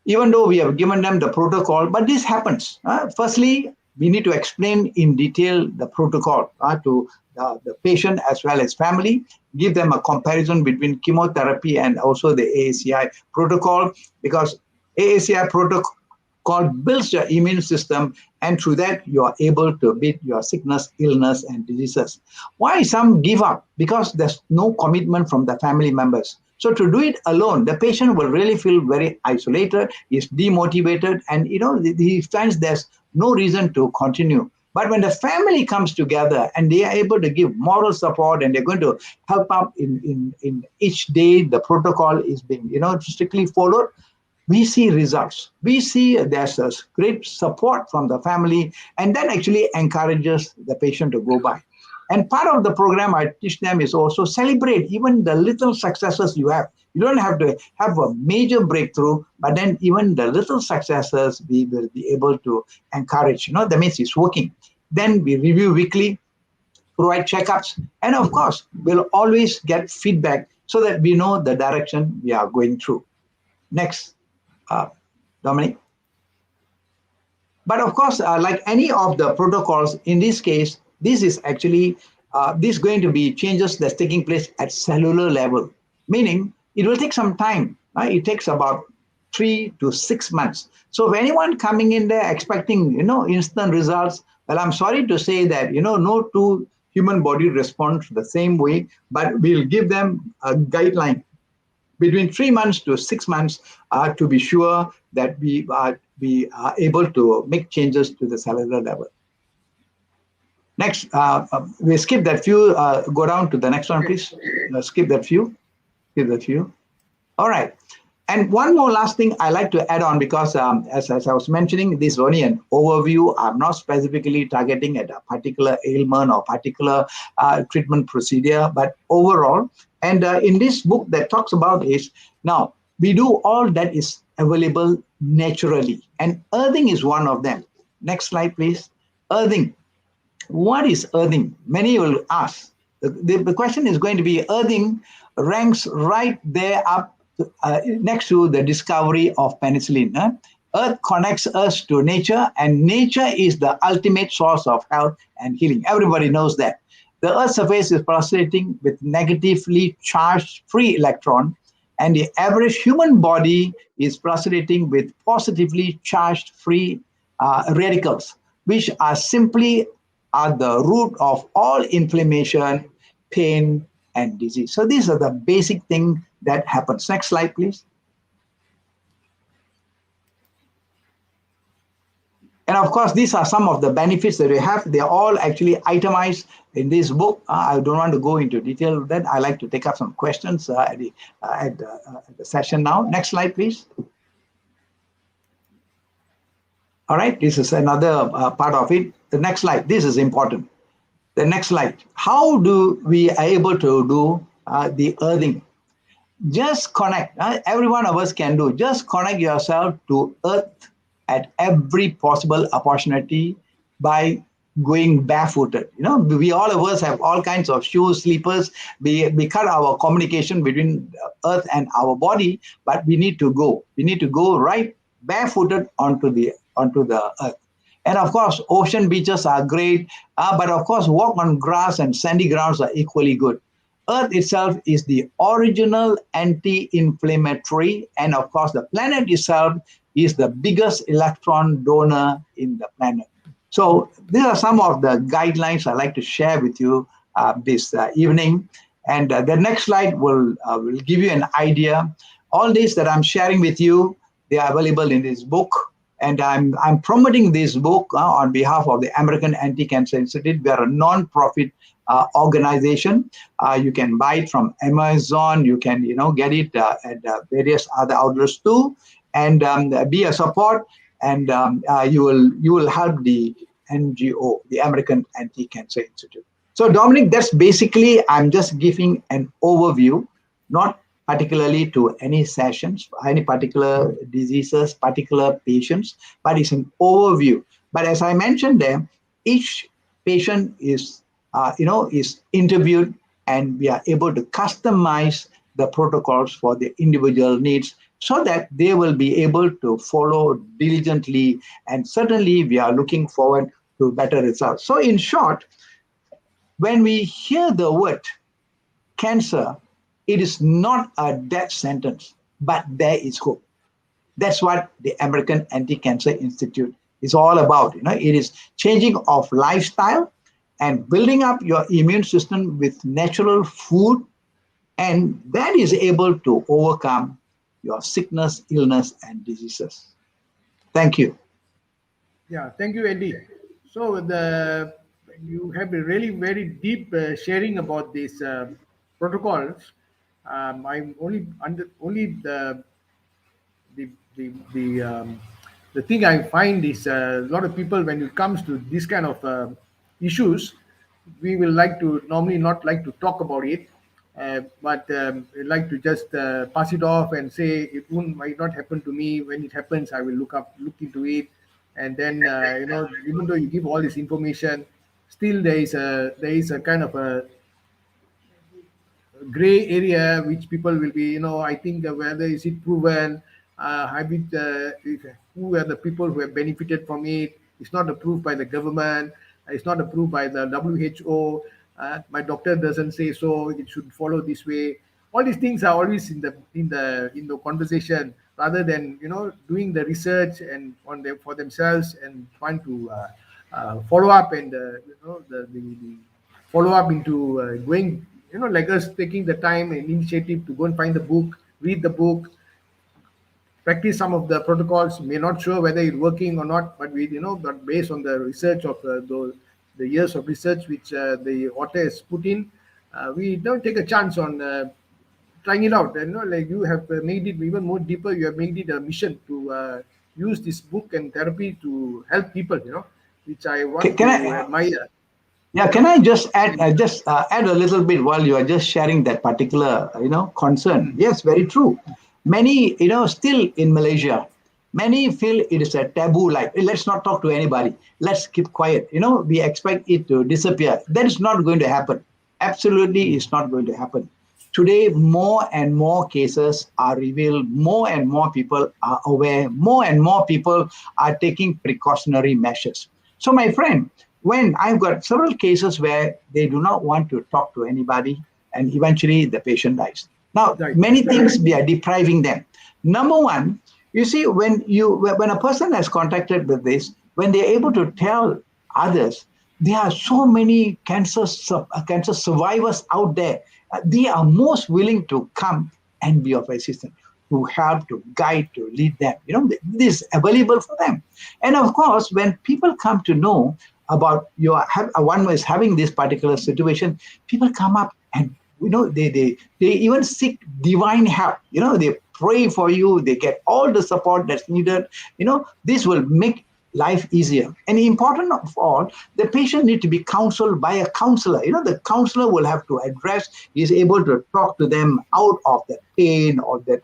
Even though we have given them the protocol, but this happens. Firstly, we need to explain in detail the protocol to the patient as well as family, give them a comparison between chemotherapy and also the AACI protocol, because AACI protocol builds your immune system, and through that you are able to beat your sickness, illness, and diseases. Why some give up? Because there's no commitment from the family members. So to do it alone, the patient will really feel very isolated, is demotivated, and he finds there's no reason to continue. But when the family comes together and they are able to give moral support and they're going to help out in each day, the protocol is being, strictly followed, we see results. We see there's a great support from the family, and that actually encourages the patient to go by. And part of the program I teach them is also celebrate even the little successes you have. You don't have to have a major breakthrough, but then even the little successes we will be able to encourage. That means it's working. Then we review weekly, provide checkups, and of course, we'll always get feedback so that we know the direction we are going through. Next, Dominic. But of course, like any of the protocols, in this case, this is actually this going to be changes that's taking place at cellular level, meaning it will take some time. It takes about 3 to 6 months. So if anyone coming in there expecting, instant results, well, I'm sorry to say that, no two human body respond the same way, but we'll give them a guideline between 3 months to 6 months to be sure that we are able to make changes to the cellular level. Next, we skip that few. Go down to the next one, please. Skip that few. Skip that few. All right. And one more last thing I like to add on, because as I was mentioning, this is only an overview. I'm not specifically targeting at a particular ailment or particular treatment procedure, but overall. And in this book that talks about is, now, we do all that is available naturally. And earthing is one of them. Next slide, please. Earthing. What is earthing? Many will ask. The question is going to be, earthing ranks right there up next to the discovery of penicillin. Earth connects us to nature, and nature is the ultimate source of health and healing. Everybody knows that. The Earth's surface is pulsating with negatively charged free electron, and the average human body is pulsating with positively charged free radicals, which are simply the root of all inflammation, pain, and disease. So these are the basic things that happens. Next slide, please. And of course, these are some of the benefits that we have. They're all actually itemized in this book. I don't want to go into detail of that. I like to take up some questions at the session now. Next slide, please. All right, this is another part of it. The next slide, this is important. The next slide. How do we are able to do the earthing? Just connect. Every one of us can do. Just connect yourself to earth at every possible opportunity by going barefooted. We all of us have all kinds of shoes, slippers. We cut our communication between earth and our body, but we need to go. We need to go right barefooted onto the earth. And of course, ocean beaches are great, but of course, walk on grass and sandy grounds are equally good. Earth itself is the original anti-inflammatory, and of course, the planet itself is the biggest electron donor in the planet. So these are some of the guidelines I'd like to share with you this evening. And the next slide will give you an idea. All this that I'm sharing with you, they are available in this book. And I'm promoting this book on behalf of the American Anti-Cancer Institute. We are a non-profit organization. You can buy it from Amazon. You can, get it at various other outlets too, and be a support. And you will help the NGO, the American Anti-Cancer Institute. So, Dominic, that's basically, I'm just giving an overview, not particularly to any sessions, any particular diseases, particular patients, but it's an overview. But as I mentioned there, each patient is, is interviewed, and we are able to customize the protocols for the individual needs so that they will be able to follow diligently. And certainly we are looking forward to better results. So in short, when we hear the word cancer, it is not a death sentence, but there is hope. That's what the American Anti-Cancer Institute is all about. It is changing of lifestyle and building up your immune system with natural food, and that is able to overcome your sickness, illness, and diseases. Thank you. Yeah, thank you, Eddie. So you have a really very deep sharing about these protocols. I'm only the the the the thing I find is a lot of people when it comes to this kind of issues, we will like to normally not like to talk about it, but we like to just pass it off and say it won't might not happen to me. When it happens, I will look into it, and then even though you give all this information, still there is a kind of a gray area which people will be, I think whether is it proven, have it, who are the people who have benefited from it. It's not approved by the government, it's not approved by the WHO. My doctor doesn't say so, it should follow this way. All these things are always in the conversation, rather than doing the research and on them for themselves and trying to follow up, and the follow up into going, like us taking the time and initiative to go and find the book, read the book, practice some of the protocols. We're not sure whether it's working or not, but but based on the research of the years of research which the author has put in, we don't take a chance on trying it out. And like you have made it even more deeper. You have made it a mission to use this book and therapy to help people. Which I want Can to I? admire. Yeah, can I just add a little bit while you are just sharing that particular concern? Mm, Yes, very true. Many still in Malaysia, many feel it is a taboo. Like, "Hey, let's not talk to anybody. Let's keep quiet." We expect it to disappear. That is not going to happen. Absolutely, it's not going to happen. Today, more and more cases are revealed. More and more people are aware. More and more people are taking precautionary measures. So, my friend, when I've got several cases where they do not want to talk to anybody, and eventually the patient dies. Now, right. many things we are depriving them. Number one, you see, when a person has contacted with this, when they're able to tell others, there are so many cancer survivors out there. They are most willing to come and be of assistance, to help, to guide, to lead them. This is available for them. And of course, when people come to know about one is having this particular situation, people come up and they even seek divine help. They pray for you, they get all the support that's needed. This will make life easier. And important of all, the patient need to be counseled by a counselor. The counselor will have to address, is able to talk to them out of that pain or that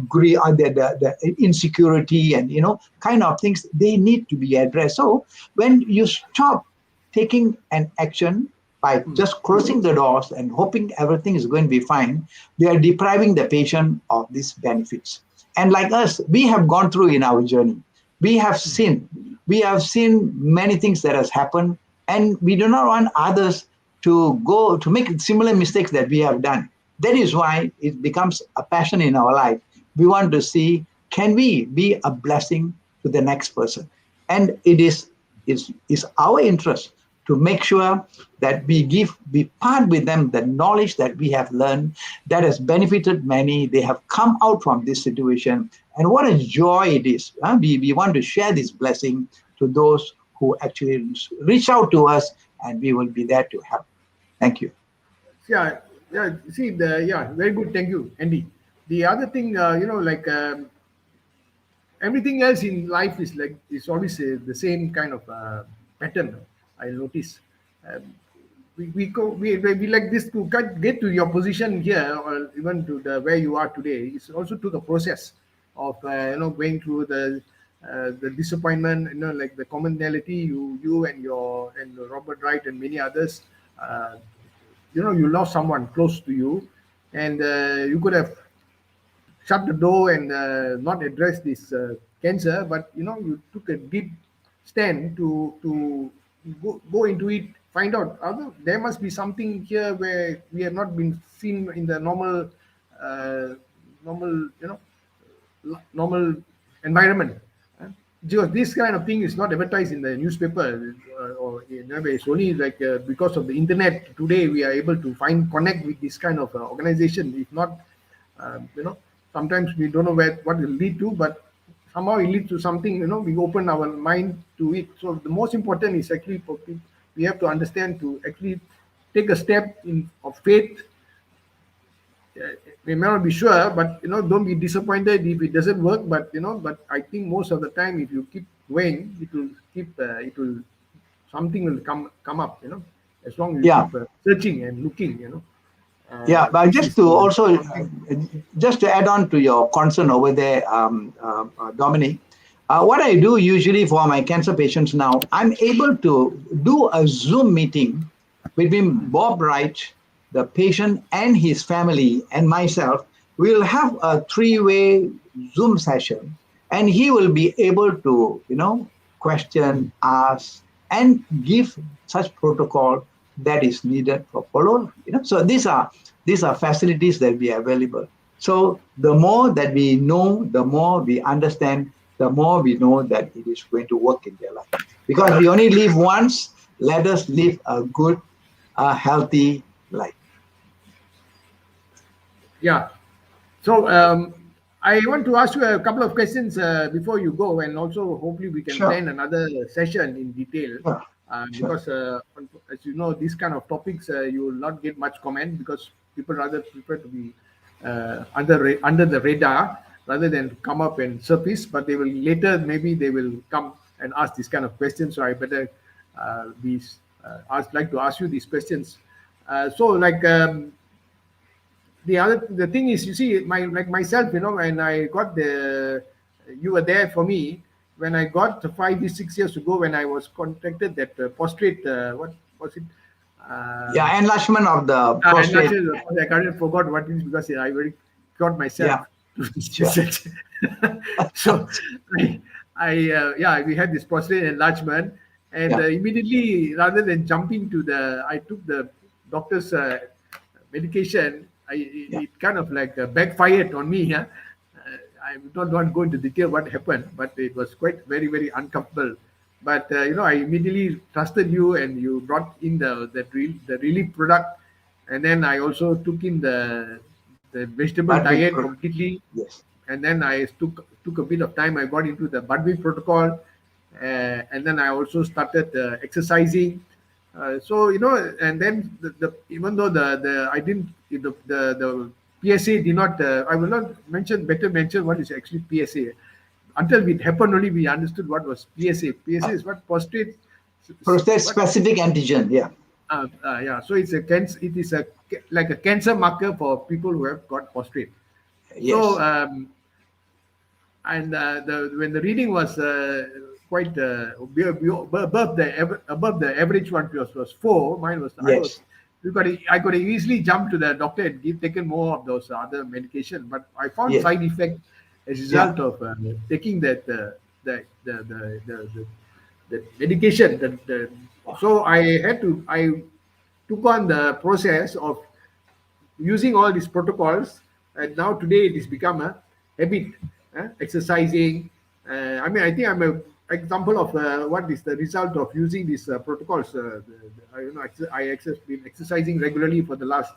grief or the insecurity, and kind of things they need to be addressed. So when you stop taking an action by Mm, just closing the doors and hoping everything is going to be fine, we are depriving the patient of these benefits. And like us, we have gone through in our journey. We have seen, we have seen many things that has happened, and we do not want others to go to make similar mistakes that we have done. That is why it becomes a passion in our life. We want to see, can we be a blessing to the next person? And is our interest to make sure that we part with them the knowledge that we have learned, that has benefited many. They have come out from this situation, and what a joy it is. We want to share this blessing to those who actually reach out to us, and we will be there to help. Thank you. yeah, yeah. See, very good. Thank you, Andy. The other thing, like everything else in life is like is always the same kind of pattern. I notice. Um, we like this to get to your position here, or even to the where you are today. It's also took a process of going through the disappointment. Like the commonality, you and Robert Wright and many others. Uh, you lost someone close to you, and you could have shut the door and not address this cancer, but you took a deep stand to go into it, find out other there must be something here where we have not been seen in the uh, normal normal environment. uh, because this kind of thing is not advertised in the newspaper, or it's only like because of the internet today we are able to connect with this kind of organization. If not, um, you know sometimes we don't know what it will lead to, but somehow it leads to something, we open our mind to it. So the most important is actually for people, we have to understand to actually take a step of faith. We may not be sure, but don't be disappointed if it doesn't work. But but I think most of the time, if you keep going, it will something will come up. As long as you Yeah. keep searching and looking. Yeah, but This just is to also, something. just to add on to your concern over there, Dominic, what I do usually for my cancer patients now, I'm able to do a Zoom meeting between Bob Wright, the patient, and his family, and myself. We'll have a three-way Zoom session, and he will be able to, question, ask, and give such protocol that is needed for follow. So these are facilities that we are available. So the more that we know, the more we understand, the more we know that it is going to work in their life. Because we only live once, let us live a good, healthy life. Yeah. So I want to ask you a couple of questions before you go, and also hopefully we can Sure, plan another session in detail. sure, sure. Because as you know, these kind of topics you will not get much comment because people rather prefer to be under the radar rather than come up and surface. But they will later, maybe they will come and ask this kind of questions. So I better be like to ask you these questions. So like. The thing is, you see, like myself, when I got you were there for me when I got 5 6 years ago when I was contacted that prostate, what was it? Uh, Yeah, enlargement of the and prostate. actually, I kind of forgot what it is because I already got myself Yeah, to this sure. research. So, yeah, we had this prostate enlargement, and Yeah, immediately, rather than jumping I took the doctor's medication. yeah. It kind of like backfired on me. Yeah, I don't want to go into detail what happened, but it was quite very very uncomfortable. But I immediately trusted you, and you brought in the relief product, and then I also took in the vegetable But we, diet completely, yes, and then I took a bit of time. I got into the Budwig protocol, and then I also started exercising. So and then even though the I didn't the PSA did not. I will not mention what is actually PSA. Until it happened, only we understood what was PSA. PSA is what prostate. prostate What? specific antigen. Yeah, Yeah. So it's a cancer. It is like a cancer marker for people who have got prostate. So yes, and when the reading was quite above the average one was 4. Mine was I yes, was I could have easily jumped to the doctor and taken more of those other medication, but I found yes, side effect as a yeah. result of taking that the medication. So I took on the process of using all these protocols, and now today it has become a habit. Exercising. I mean, I think I'm a example of what is the result of using these protocols. Been exercising regularly for the last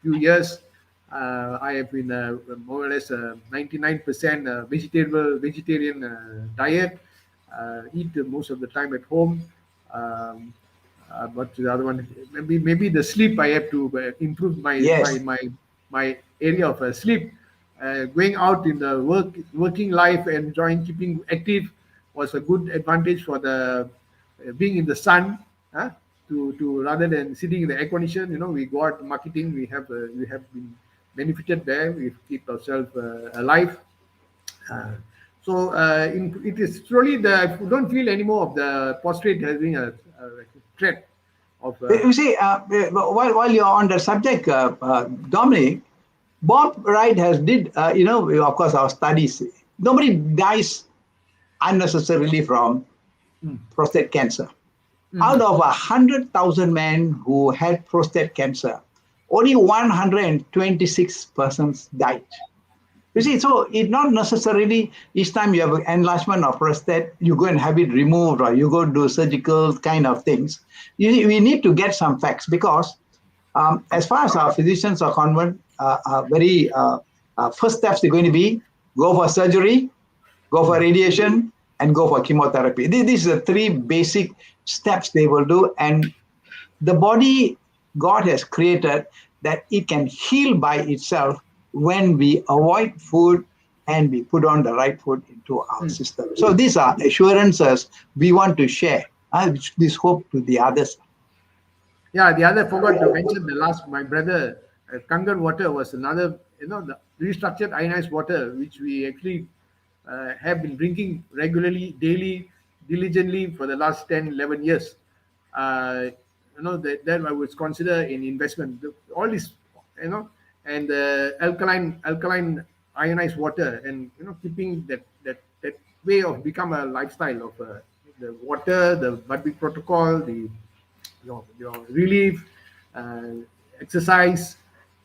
few years. I have been more or less 99% vegetarian diet. Eat most of the time at home. Um, but the other one, maybe the sleep. I have to improve Yes, my area of sleep. Going out in the working life and keeping active was a good advantage for the being in the sun. Huh? To rather than sitting in the air condition, we go out marketing. We have been benefited there. We keep ourselves alive. Uh, so it is slowly I don't feel anymore of the prostrate having like a threat of. you see, while you're on the subject, Dominic, Bob Wright has did, of course, our studies. Nobody dies unnecessarily from Mm, prostate cancer. Out mm, of 100,000 men who had prostate cancer, only 126 persons died. You see, so it not necessarily each time you have an enlargement of prostate, you go and have it removed or you go do surgical kind of things. We need to get some facts because as far as our physicians are concerned, very first steps are going to be go for surgery, go for radiation, and go for chemotherapy. These are the three basic steps they will do. And the body God has created that it can heal by itself when we avoid food and we put on the right food into our Mm. system. So these are assurances we want to share. This hope to the others. Yeah, the other forgot to mention the last. My brother, Kangan water was another, the restructured ionized water, which we actually have been drinking regularly, daily, diligently for the last 10, 11 years. That I would consider an investment. All this, you know, and alkaline ionized water, and keeping that way of become a lifestyle of the water, the Budwig protocol, your relief, uh, exercise,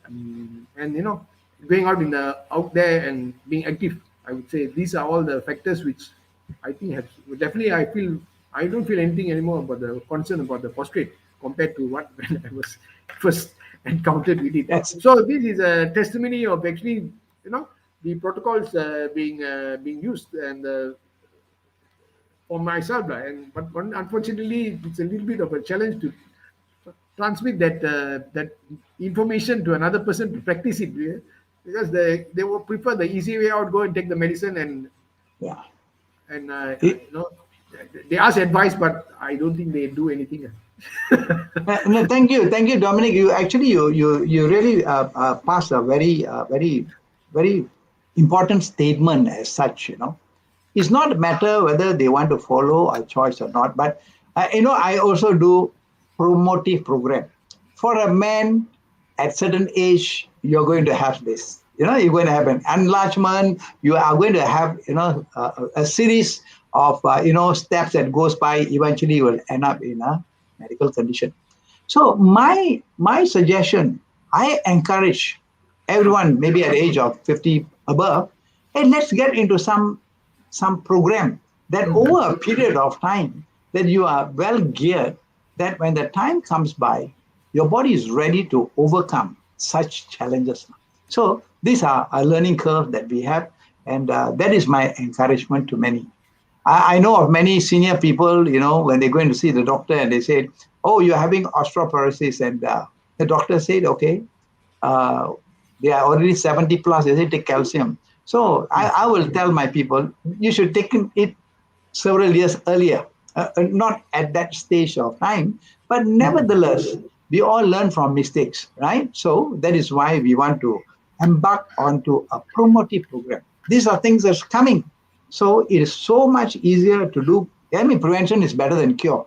and going out there and being active. I would say these are all the factors which I think have definitely. I don't feel anything anymore about the concern about the prostrate compared to what when I was first encountered with it. Yes. So this is a testimony of actually the protocols being used and for myself, but unfortunately it's a little bit of a challenge to transmit that information to another person to practice it, because they will prefer the easy way out, go and take the medicine, Yeah. and It, they ask advice, but I don't think they do anything. no, thank you, Dominic. You really passed a very important statement as such. It's not a matter whether they want to follow our choice or not, but I also do promotive program for a man at certain age. You're going to have this. You're going to have an enlargement. You are going to have a series of steps that goes by. Eventually, you will end up in a medical condition. So my suggestion, I encourage everyone, maybe at the age of 50 above, hey, let's get into some program that Mm. over a period of time that you are well geared, that when the time comes by, your body is ready to overcome such challenges. So these are a learning curve that we have, and that is my encouragement to many. I know of many senior people, when they're going to see the doctor and they say, "Oh, you're having osteoporosis," and the doctor said, "Okay, uh, they are already 70 plus. They say take calcium." So I will tell my people, you should take it several years earlier, not at that stage of time, but nevertheless, we all learn from mistakes, right? So that is why we want to embark onto a promotive program. These are things that's coming. So it is so much easier to do. I mean, prevention is better than cure.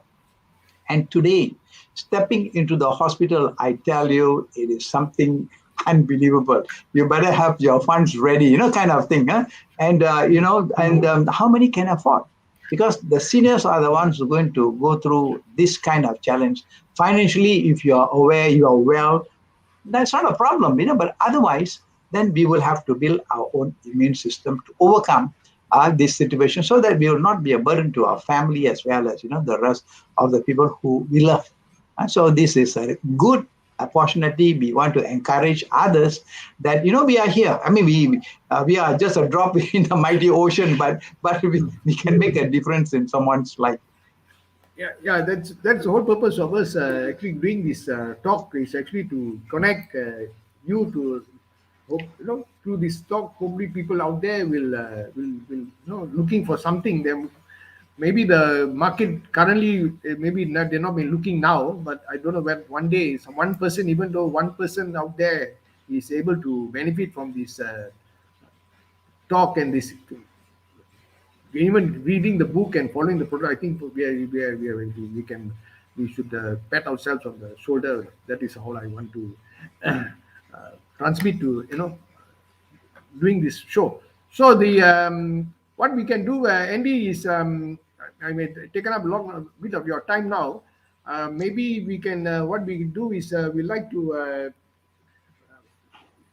And today, stepping into the hospital, I tell you, it is something unbelievable. You better have your funds ready, kind of thing. Huh? And how many can afford? Because the seniors are the ones who are going to go through this kind of challenge. Financially, if you are aware, you are well, that's not a problem, but otherwise, then we will have to build our own immune system to overcome this situation so that we will not be a burden to our family as well as, the rest of the people who we love. And so this is a good opportunity. We want to encourage others that, we are here. I mean, we are just a drop in the mighty ocean, but we can make a difference in someone's life. Yeah. That's the whole purpose of us actually doing this talk, is actually to connect you to hope, through this talk. Hopefully, people out there will looking for something. Them maybe the market currently maybe not, they're not been looking now, but I don't know when one day some one person, even though one person out there is able to benefit from this talk and this, even reading the book and following the product, I think we should pat ourselves on the shoulder. That is all I want to transmit to doing this show. So the what we can do, Andy, is I may taken up a bit of your time now. Maybe we can what we do is we like to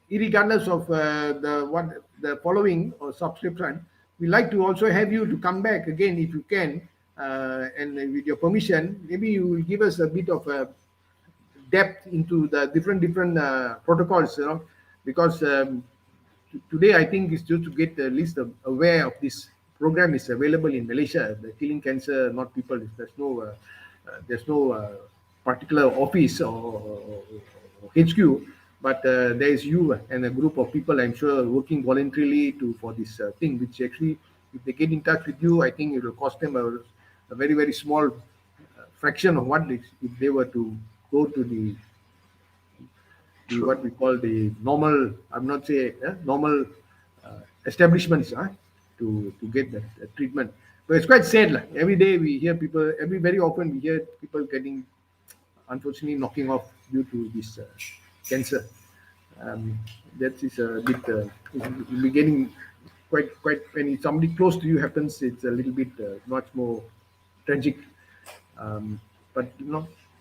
regardless of the following or subscription, we like to also have you to come back again if you can, and with your permission, maybe you will give us a bit of depth into the different protocols, because today I think is just to get at least aware of this program is available in Malaysia. The Killing Cancer Not People. There's no particular office or HQ, but there is you and a group of people, I'm sure, working voluntarily for this thing. Which actually, if they get in touch with you, I think it will cost them a very very small fraction of what if they were to go to the True. what we call the normal. I'm not saying normal establishments to get that treatment. But it's quite sad. Like. Every day we hear people. Very often we hear people getting, unfortunately, knocking off due to this cancer. Um, that is a bit. It'll be getting quite when somebody close to you happens. It's a little bit much more tragic. Um, but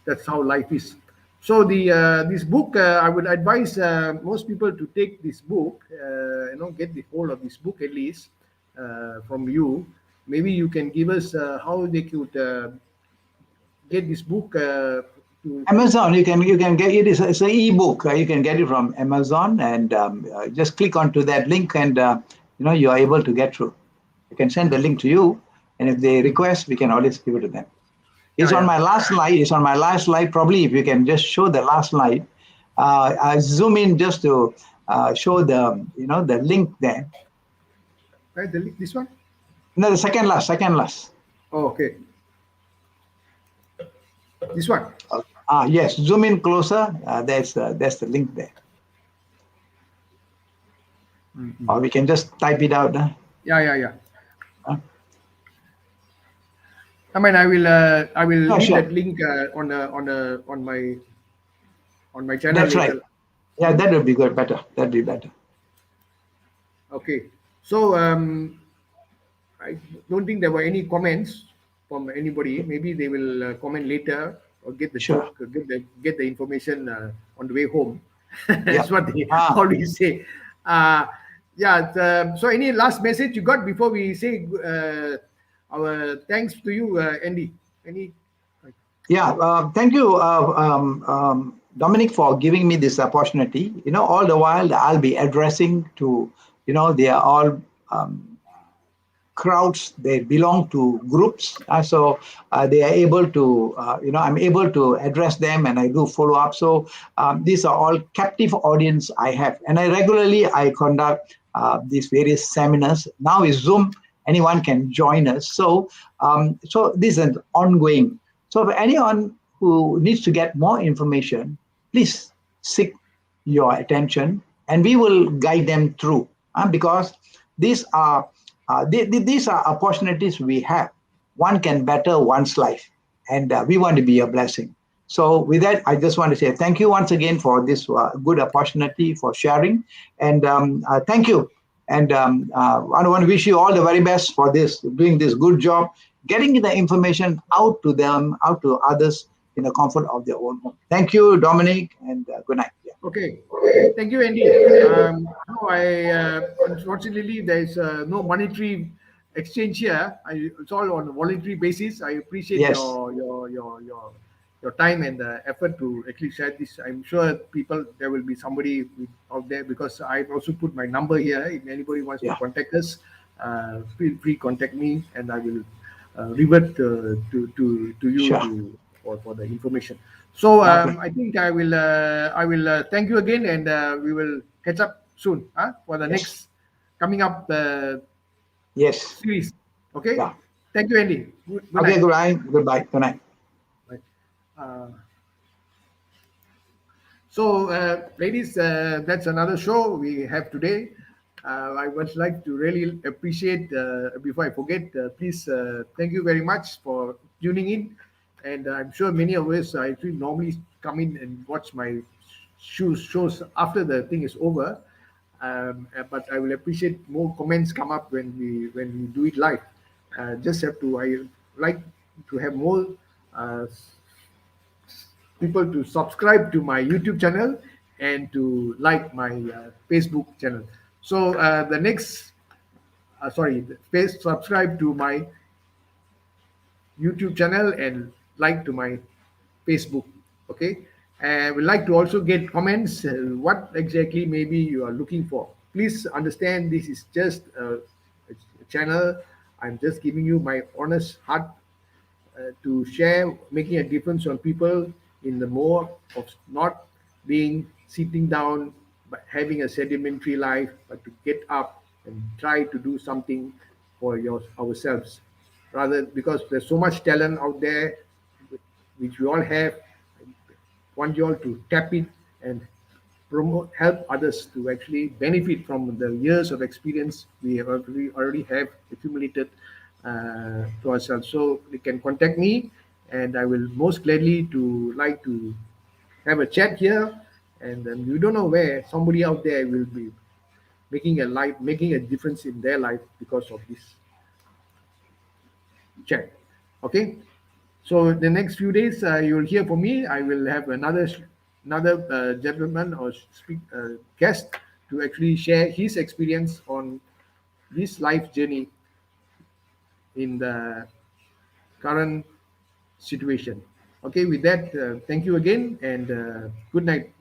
that's how life is. So the this book, I would advise most people to take this book. Get the hold of this book at least from you. Maybe you can give us how they could get this book to. Amazon, you can get it. It's an ebook. You can get it from Amazon, and just click onto that link, and you are able to get through. I can send the link to you, and if they request, we can always give it to them. It's Yeah, on yeah. my last slide. It's on my last slide. Probably if you can just show the last slide. I zoom in just to show the link there. Right, this one. No, the second last, second last. Oh, okay. This one. Yes, zoom in closer. That's the link there. Mm-hmm. Or we can just type it out. Yeah. I mean, I will Oh, leave sure. that link on my channel That's right. later. Yeah, that would be good. Better. That'd be better. Okay. So I don't think there were any comments from anybody. Maybe they will comment later or get the Sure. talk, get the information on the way home. Yeah. That's what they Ah. always say. So any last message you got before we say our thanks to you, Andy? Any? Yeah, thank you, Dominic, for giving me this opportunity. All the while I'll be addressing to, they are all crowds. They belong to groups, so they are able to, I'm able to address them, and I do follow up. So these are all captive audience I have, and I conduct these various seminars. Now is Zoom. Anyone can join us. So this is ongoing. So for anyone who needs to get more information, please seek your attention, and we will guide them through. Because these are these are opportunities we have. One can better one's life, and we want to be a blessing. So with that, I just want to say thank you once again for this good opportunity for sharing, and thank you. And I want to wish you all the very best for doing this good job, getting the information out to them, out to others in the comfort of their own home. Thank you, Dominic, and good night. Yeah. Okay. Thank you, Andy. No, unfortunately there is no monetary exchange here. It's all on a voluntary basis. I appreciate Yes. your time and the effort to actually share this. I'm sure there will be somebody out there, because I've also put my number here. If anybody wants to Yeah. contact us, feel free contact me, and I will revert to you Sure. for the information. So Okay. I think I will thank you again, and we will catch up soon for the Yes. next coming up Yes. series. Okay. Yeah. Thank you, Andy. Good Okay. night. Goodbye. Goodbye. Good night. Bye. So, ladies, that's another show we have today. I would like to really appreciate, before I forget, please, thank you very much for tuning in. And I'm sure many of us, I actually normally come in and watch my shows after the thing is over. But I will appreciate more comments come up when we do it live. I like to have more uh, people to subscribe to my YouTube channel and to like my Facebook channel. So the next, subscribe to my YouTube channel and like to my Facebook. Okay, and we like to also get comments. What exactly maybe you are looking for? Please understand this is just a channel. I'm just giving you my honest heart to share, making a difference on people in the more of not being sitting down, but having a sedimentary life, but to get up and try to do something for ourselves. Rather, because there's so much talent out there, which we all have, I want you all to tap it and promote, help others to actually benefit from the years of experience we already have accumulated to ourselves. So they can contact me, and I will most gladly to like to have a chat here. And then you don't know where somebody out there will be making a difference in their life because of this chat. Okay. So the next few days, you'll hear from me. I will have another gentleman or guest to actually share his experience on this life journey in the current situation. Okay, with that, thank you again, and good night.